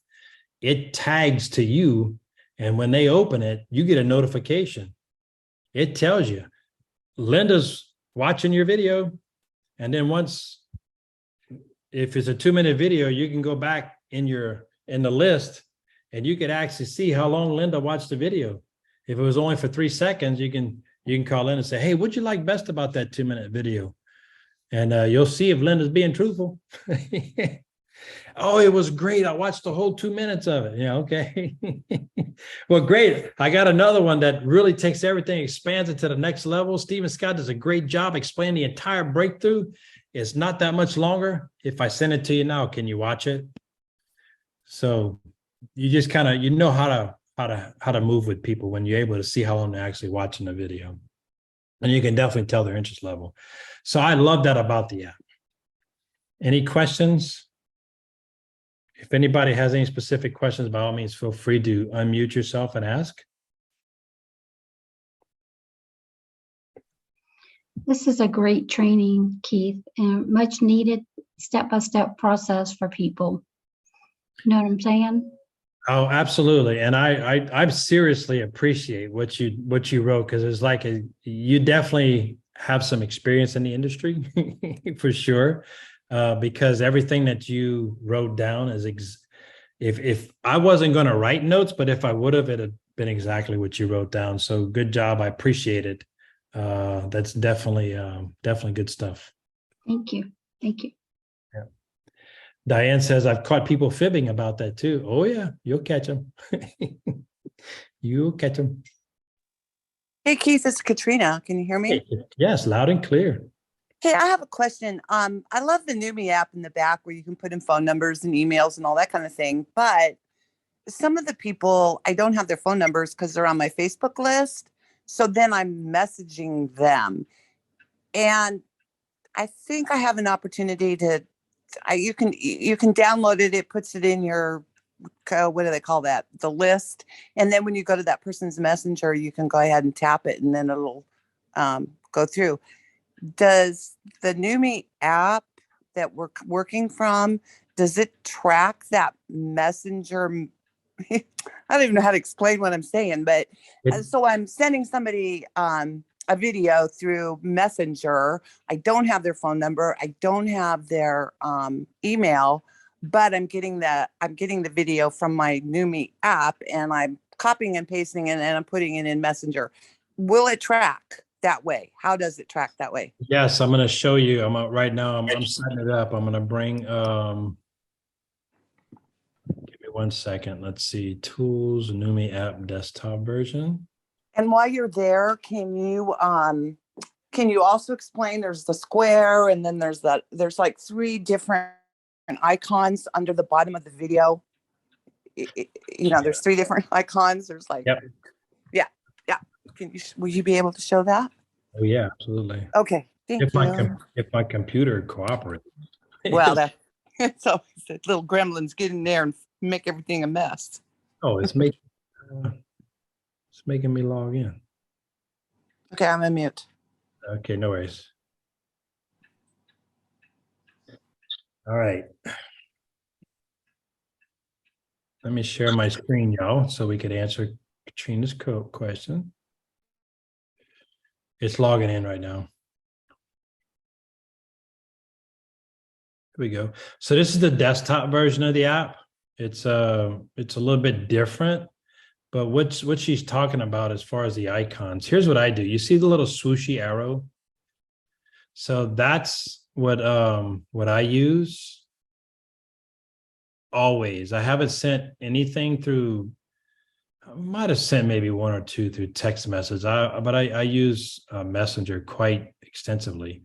it tags to you. And when they open it, you get a notification. It tells you, Linda's watching your video. And then if it's a 2-minute video, you can go back in the list and you could actually see how long Linda watched the video. If it was only for 3 seconds, you can call in and say, hey, what'd you like best about that 2-minute video? And you'll see if Linda's being truthful. Oh, it was great. I watched the whole 2 minutes of it. Yeah, okay. Well, great. I got another one that really takes everything, expands it to the next level. Stephen Scott does a great job explaining the entire breakthrough. It's not that much longer. If I send it to you now, can you watch it? So you just kind of, you know how to move with people when you're able to see how long they're actually watching the video. And you can definitely tell their interest level. So I love that about the app. Any questions? If anybody has any specific questions, by all means, feel free to unmute yourself and ask. This is a great training, Keith, and much needed step-by-step process for people. You know what I'm saying? Oh, absolutely. And I seriously appreciate what you wrote, because it's like you definitely have some experience in the industry for sure. Because everything that you wrote down is if I wasn't going to write notes, but if I would have, it had been exactly what you wrote down. So good job. I appreciate it. That's definitely good stuff. Thank you. Thank you. Yeah. Diane says, I've caught people fibbing about that too. Oh yeah, you'll catch them. You'll catch them. Hey, Keith, it's Katrina. Can you hear me? Yes, loud and clear. Hey, I have a question. I love the Neumi app in the back where you can put in phone numbers and emails and all that kind of thing. But some of the people, I don't have their phone numbers because they're on my Facebook list. So then I'm messaging them. And I think I have an opportunity you can download it. It puts it in your, what do they call that? The list. And then when you go to that person's messenger, you can go ahead and tap it and then it'll go through. Does the Neumi app that we're working from, does it track that messenger? I don't even know how to explain what I'm saying, but so I'm sending somebody a video through Messenger. I don't have their phone number. I don't have their email, but I'm getting the video from my Neumi app and I'm copying and pasting it and I'm putting it in Messenger. Will it track that way? How does it track that way? Yes, I'm going to show you. Right now. I'm setting it up. I'm going to bring. Give me 1 second. Let's see. Tools, Neumi app, desktop version. And while you're there, can you also explain? There's the square, and then there's like 3 different icons under the bottom of the video. There's 3 different icons. There's like, yep. Yeah. Will you be able to show that? Oh yeah, absolutely. Okay, thank you. If my computer cooperates. Well, it's always the little gremlins get in there and make everything a mess. Oh, it's making me log in. Okay, I'm on mute. Okay, no worries. All right. Let me share my screen, y'all, so we could answer Katrina's question. It's logging in right now. Here we go. So this is the desktop version of the app. It's a little bit different, but what she's talking about as far as the icons, here's what I do. You see the little swooshy arrow? So that's what I use always. I haven't sent anything through. I might have sent maybe one or two through text message. But I use Messenger quite extensively.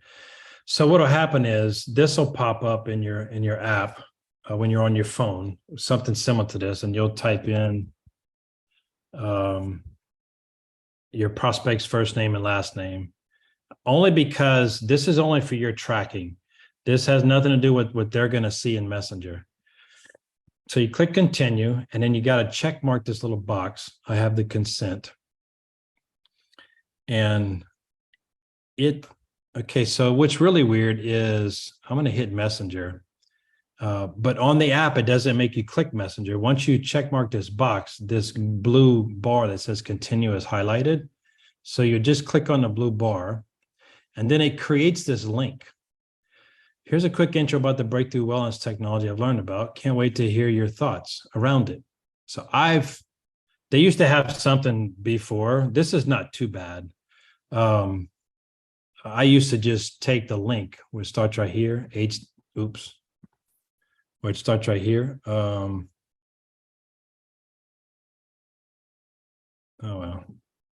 So what'll happen is this will pop up in your app when you're on your phone, something similar to this, and you'll type in your prospect's first name and last name. Only because this is only for your tracking. This has nothing to do with what they're going to see in Messenger. So you click continue, and then you got to check mark this little box. I have the consent. And okay, so what's really weird is I'm going to hit Messenger. But on the app, it doesn't make you click Messenger. Once you check mark this box, this blue bar that says continue is highlighted. So you just click on the blue bar, and then it creates this link. Here's a quick intro about the breakthrough wellness technology I've learned about. Can't wait to hear your thoughts around it. So they used to have something before. This is not too bad. I used to just take the link, which starts right here. Which starts right here. Oh, well,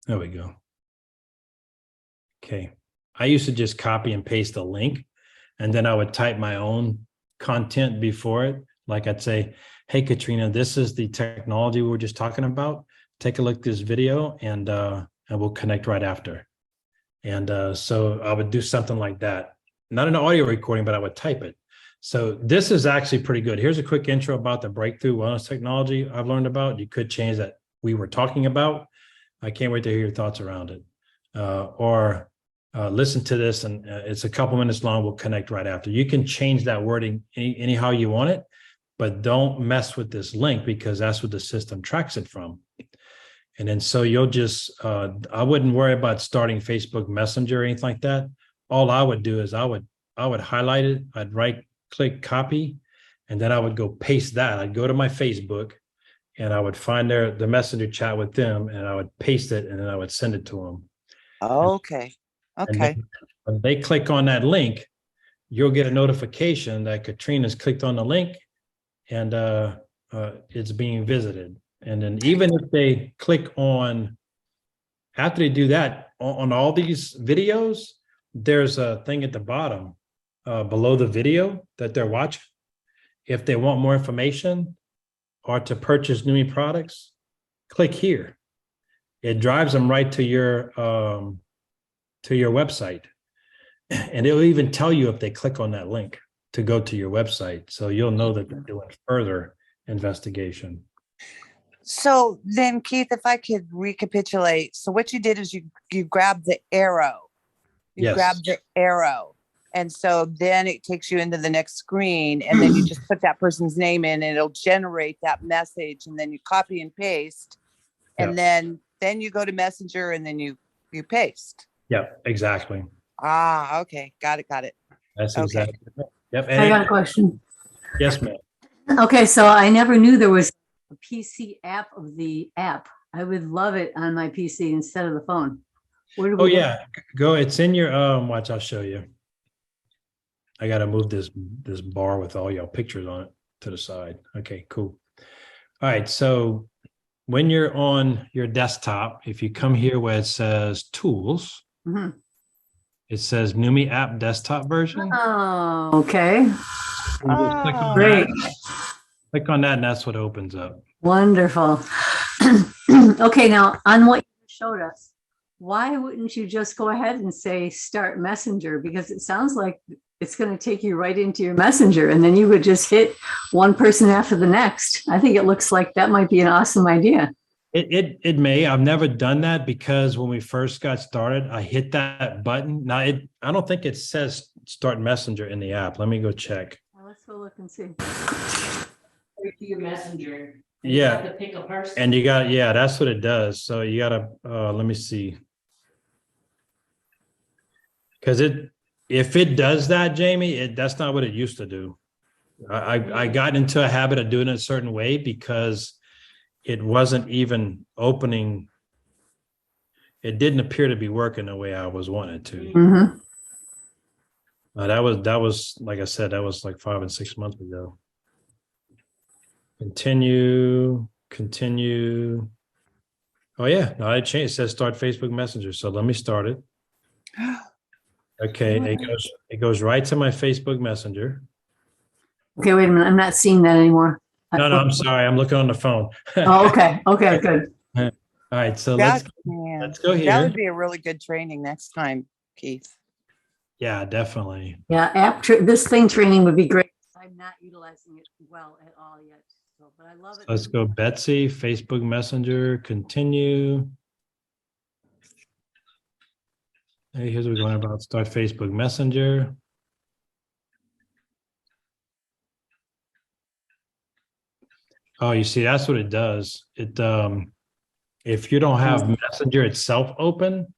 there we go. Okay. I used to just copy and paste the link, and then I would type my own content before it. Like I'd say, hey, Katrina, this is the technology we were just talking about. Take a look at this video, and we'll connect right after. And so I would do something like that. Not an audio recording, but I would type it. So this is actually pretty good. Here's a quick intro about the breakthrough wellness technology I've learned about. You could change that we were talking about. I can't wait to hear your thoughts around it. Or listen to this, and it's a couple minutes long. We'll connect right after. You can change that wording anyhow you want it, but don't mess with this link because that's what the system tracks it from. And then so you'll just, I wouldn't worry about starting Facebook Messenger or anything like that. All I would do is I would highlight it. I'd click copy, and then I would go paste that. I'd go to my Facebook, and I would find the messenger chat with them, and I would paste it, and then I would send it to them. Okay. Okay. And when they click on that link, you'll get a notification that Katrina's clicked on the link, and it's being visited. And then even if they click on, after they do that, on all these videos, there's a thing at the bottom below the video that they're watching. If they want more information or to purchase Neumi products, click here. It drives them right to your website. And it'll even tell you if they click on that link to go to your website. So you'll know that they're doing further investigation. So then, Keith, if I could recapitulate. So what you did is you grabbed the arrow. You grabbed the arrow. And so then it takes you into the next screen, and then you just put that person's name in, and it'll generate that message, and then you copy and paste. And then you go to Messenger, and then you paste. Yeah, exactly. Ah, okay. Got it. That's Okay. exactly right. Yep. I got a question. Yes, ma'am. Okay, so I never knew there was a PC app of the app. I would love it on my PC instead of the phone. Where do we Oh go? yeah, go. It's in your watch. I'll show you. I got to move this bar with all your pictures on it to the side. Okay, cool. All right, so when you're on your desktop, if you come here where it says tools, Mhm. it says Neumi app desktop version. Oh, okay. You just click on Great. that. Click on that, and that's what opens up. Wonderful. Okay, now on what you showed us, why wouldn't you just go ahead and say start Messenger? Because it sounds like it's going to take you right into your Messenger, and then you would just hit one person after the next. I think it looks like that might be an awesome idea. It may. I've never done that because when we first got started, I hit that button. Now I don't think it says start Messenger in the app. Let me go check. Well, let's go look and see. To your messenger. And Yeah. You have to pick a person. And you got, that's what it does. So you gotta let me see. Because if it does that, Jamie, that's not what it used to do. I got into a habit of doing it a certain way because it wasn't even opening. It didn't appear to be working the way I was wanting to. Mhm. That was like I said, that was like 5 and 6 months ago. Continue. Oh yeah, no, I changed. It says start Facebook Messenger. So let me start it. Okay, it goes right to my Facebook Messenger. Okay, wait a minute. I'm not seeing that anymore. No, I'm sorry. I'm looking on the phone. Oh, okay. Okay, good. All right, so That, let's go here. That would be a really good training next time, Keith. Yeah, definitely. Yeah, this thing training would be great. I'm not utilizing it well at all yet. So, but I love it. Let's go, Betsy, Facebook Messenger, continue. Hey, here's what we're going about. Start Facebook Messenger. Oh, you see, that's what it does. It if you don't have Messenger itself open,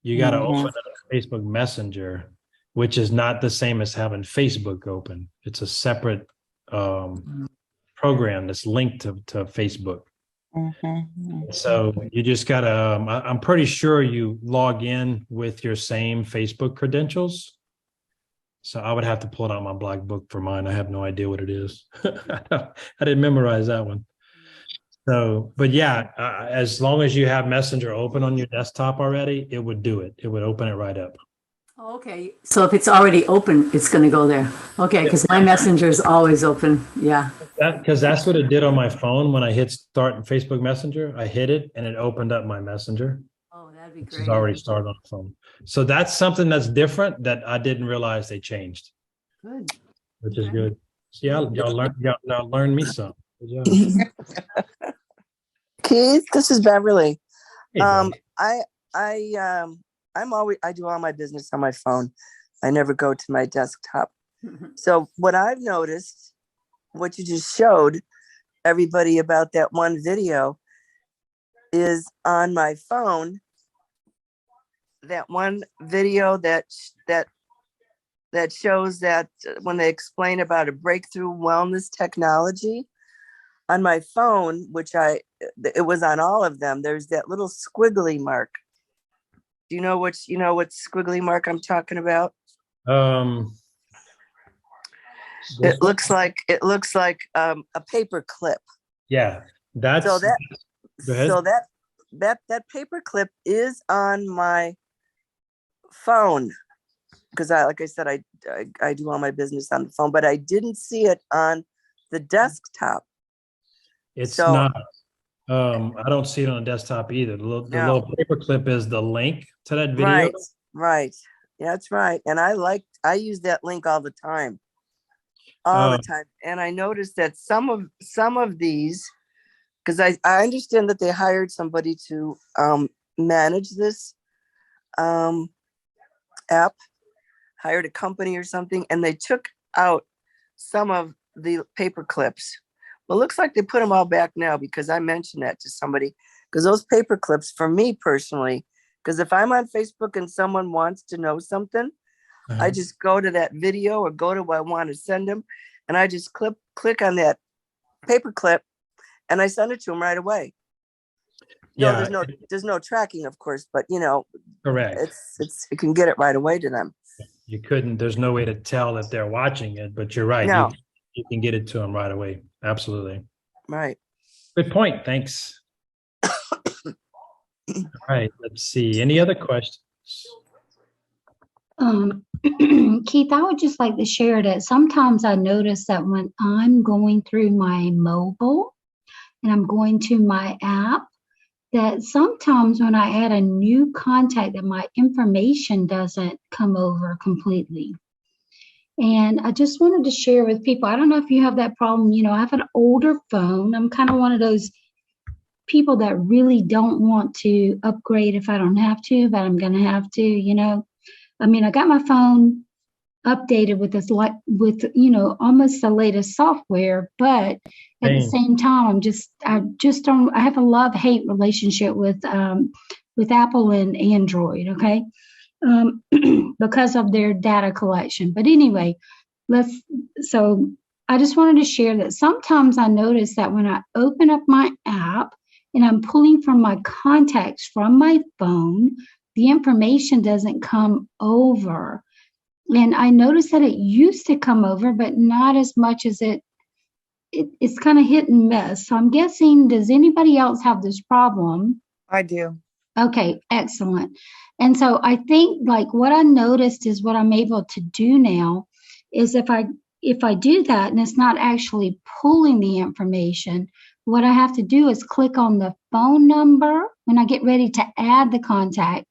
you got to open up Facebook Messenger, which is not the same as having Facebook open. It's a separate program that's linked to Facebook. So you just gotta, I'm pretty sure you log in with your same Facebook credentials. So I would have to pull it out my black book for mine. I have no idea what it is. I didn't memorize that one. So, but yeah, as long as you have Messenger open on your desktop already, it would do it. It would open it right up. Okay, so if it's already open, it's going to go there. Okay, because my Messenger is always open. Yeah. Because that's what it did on my phone when I hit start in Facebook Messenger. I hit it and it opened up my Messenger. Oh, that'd be Which great. is already started on the phone. So that's something that's different that I didn't realize they changed, Good. which is good. See, y'all learn me some. Good job. Keith, this is Beverly. Hey, buddy. I do all my business on my phone. I never go to my desktop. So what I've noticed, what you just showed everybody about that one video, is on my phone. That one video that shows that when they explain about a breakthrough wellness technology on my phone, it was on all of them. There's that little squiggly mark. Do you know what squiggly mark I'm talking about? It looks like a paper clip. Yeah, that's So that go ahead. so that paper clip is on my phone, because like I said, I do all my business on the phone, but I didn't see it on the desktop. It's not. I don't see it on the desktop either. The little paper clip is the link to that video. Right. Yeah, that's right. And I use that link all the time. All the time. And I noticed that some of these, because I understand that they hired somebody to manage this app, hired a company or something, and they took out some of the paper clips. Well, it looks like they put them all back now, because I mentioned that to somebody, because those paper clips, for me personally, because if I'm on Facebook and someone wants to know something, I just go to that video or go to what I want to send them, and I just click on that paper clip and I send it to them right away. Yeah, there's no tracking, of course, but correct. It can get it right away to them. You couldn't. There's no way to tell if they're watching it, but you're right. No. You can get it to them right away. Absolutely. Right. Good point. Thanks. All right. Let's see. Any other questions? Keith, I would just like to share that sometimes I notice that when I'm going through my mobile and I'm going to my app, that sometimes when I add a new contact, that my information doesn't come over completely. And I just wanted to share with people, I don't know if you have that problem. I have an older phone. I'm kind of one of those people that really don't want to upgrade if I don't have to, but I'm going to have to, I got my phone updated with almost the latest software, but at the same time, I have a love-hate relationship with Apple and Android, okay? Because of their data collection. But anyway, so I just wanted to share that sometimes I notice that when I open up my app and I'm pulling from my contacts from my phone, the information doesn't come over. And I noticed that it used to come over, but not as much as it's kind of hit and miss. So I'm guessing, does anybody else have this problem? I do. Okay, excellent. And so I think like what I noticed is what I'm able to do now is if I do that and it's not actually pulling the information, what I have to do is click on the phone number. When I get ready to add the contact,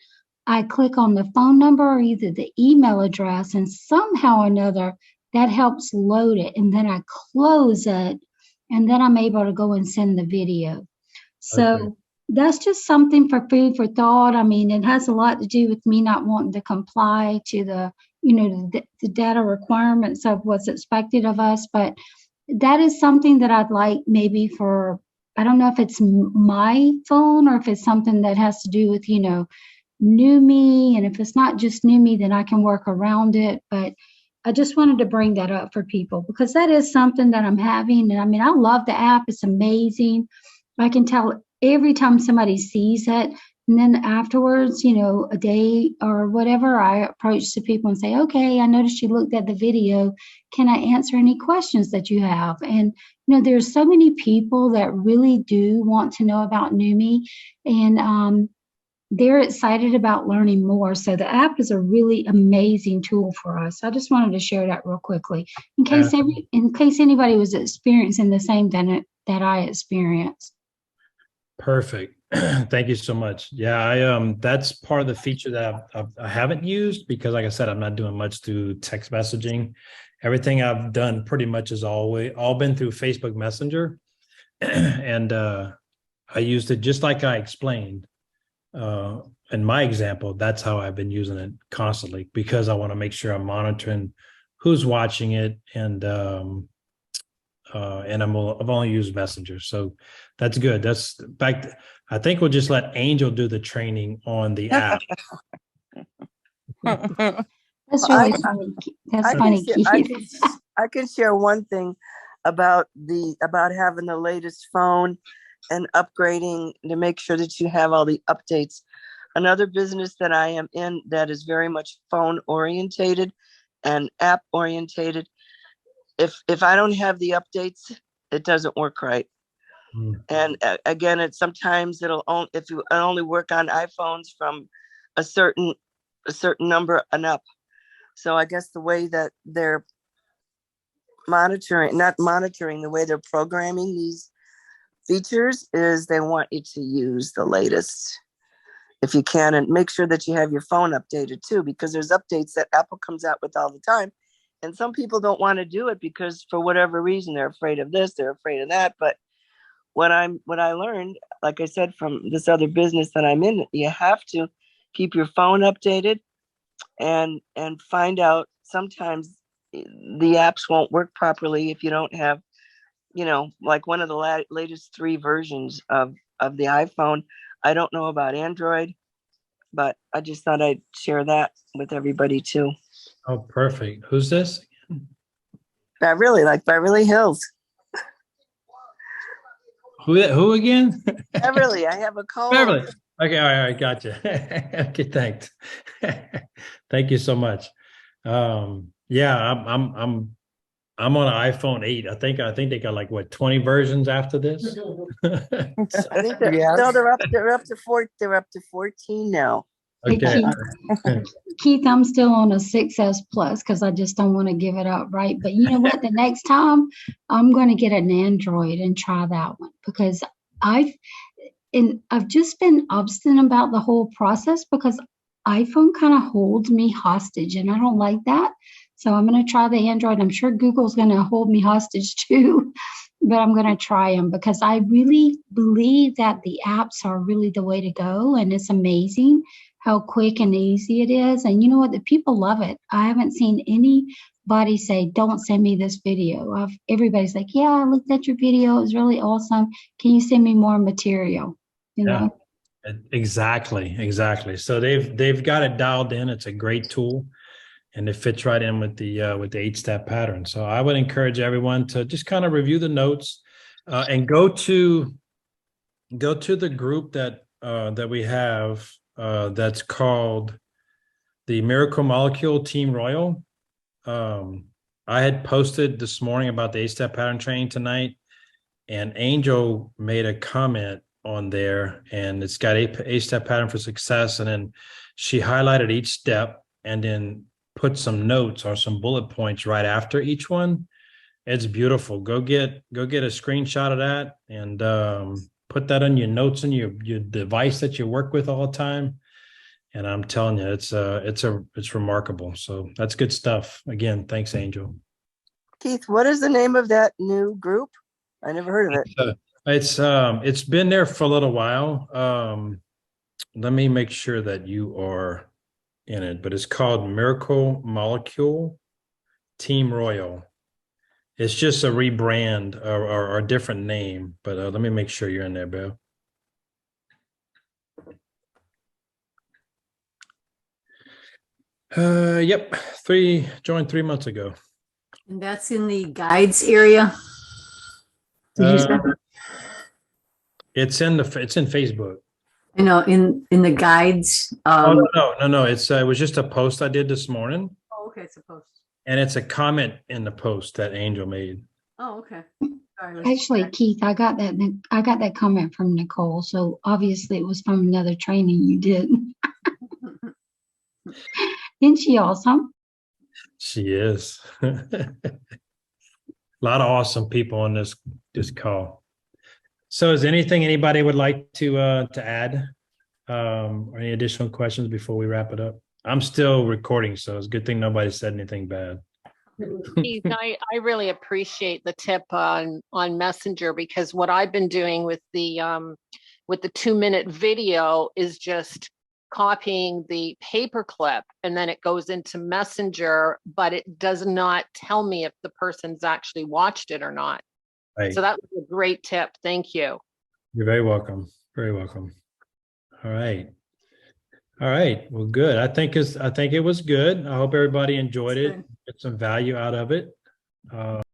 I click on the phone number or either the email address, and somehow or another that helps load it. And then I close it, and then I'm able to go and send the video. So Okay. that's just something for food for thought. I mean, it has a lot to do with me not wanting to comply to the data requirements of what's expected of us. But that is something that I'd like maybe for, I don't know if it's my phone or if it's something that has to do with, Neumi. And if it's not just Neumi, then I can work around it. But I just wanted to bring that up for people because that is something that I'm having. And I mean, I love the app. It's amazing. I can tell every time somebody sees it. And then afterwards, a day or whatever, I approach the people and say, okay, I noticed you looked at the video. Can I answer any questions that you have? And, there's so many people that really do want to know about Neumi, and they're excited about learning more. So the app is a really amazing tool for us. I just wanted to share that real quickly in case anybody was experiencing the same thing that I experienced. Perfect. Thank you so much. Yeah, that's part of the feature that I haven't used because, like I said, I'm not doing much through text messaging. Everything I've done pretty much is all been through Facebook Messenger, and I used it just like I explained. In my example, that's how I've been using it constantly because I want to make sure I'm monitoring who's watching it, and I've only used Messenger, so that's good. That's in fact, I think we'll just let Angel do the training on the app. That's really funny. That's funny, Keith. I can share one thing about having the latest phone and upgrading to make sure that you have all the updates. Another business that I am in that is very much phone orientated and app orientated. If I don't have the updates, it doesn't work right. And again, sometimes if you only work on iPhones from a certain number and up. So I guess the way that they're the way they're programming these features is they want you to use the latest if you can, and make sure that you have your phone updated too, because there's updates that Apple comes out with all the time. And some people don't want to do it because for whatever reason, they're afraid of this, they're afraid of that. But what I learned, like I said, from this other business that I'm in, you have to keep your phone updated and find out sometimes the apps won't work properly if you don't have, like one of the latest 3 versions of the iPhone. I don't know about Android, but I just thought I'd share that with everybody too. Oh, perfect. Who's this? Beverly Hills. Who again? Beverly, I have a call. Beverly. Okay, all right, gotcha. Okay, thanks. Thank you so much. Yeah, I'm on an iPhone 8. I think they got like 20 versions after this. I think they're up to 14 now. Okay. Keith, I'm still on a 6S Plus because I just don't want to give it up, right? But you know what? The next time I'm going to get an Android and try that one because I've just been obstinate about the whole process because iPhone kind of holds me hostage and I don't like that. So I'm going to try the Android. I'm sure Google's going to hold me hostage too, but I'm going to try them because I really believe that the apps are really the way to go. And it's amazing how quick and easy it is. And you know what? The people love it. I haven't seen anybody say, don't send me this video. Everybody's like, yeah, I looked at your video. It was really awesome. Can you send me more material? You know? Exactly. So they've got it dialed in. It's a great tool. And it fits right in with the 8-step pattern. So I would encourage everyone to just kind of review the notes and go to the group that we have that's called the Miracle Molecule Team Royal. I had posted this morning about the 8-step pattern training tonight, and Angel made a comment on there, and it's got 8-step pattern for success. And then she highlighted each step and then put some notes or some bullet points right after each one. It's beautiful. Go get a screenshot of that and put that on your notes and your device that you work with all the time. And I'm telling you, it's remarkable. So that's good stuff. Again, thanks, Angel. Keith, what is the name of that new group? I never heard of it. It's been there for a little while. Let me make sure that you are in it, but it's called Miracle Molecule Team Royal. It's just a rebrand or a different name, but let me make sure you're in there, Bill. Yep, joined 3 months ago. And that's in the guides area. Did you say? It's in Facebook. You know, in the guides. No. It was just a post I did this morning. Oh, okay, it's a post. And it's a comment in the post that Angel made. Oh, okay. Sorry, Actually, Keith, I got that comment from Nicole. So obviously it was from another training you did. Isn't she awesome? She is. A lot of awesome people on this call. So is anything anybody would like to add? Or any additional questions before we wrap it up? I'm still recording, so it's a good thing nobody said anything bad. Keith, I really appreciate the tip on Messenger, because what I've been doing with the 2-minute video is just copying the paper clip, and then it goes into Messenger, but it does not tell me if the person's actually watched it or not. Right. So that was a great tip. Thank you. You're very welcome. Very welcome. All right. Well, good. I think it was good. I hope everybody enjoyed it. Get some value out of it.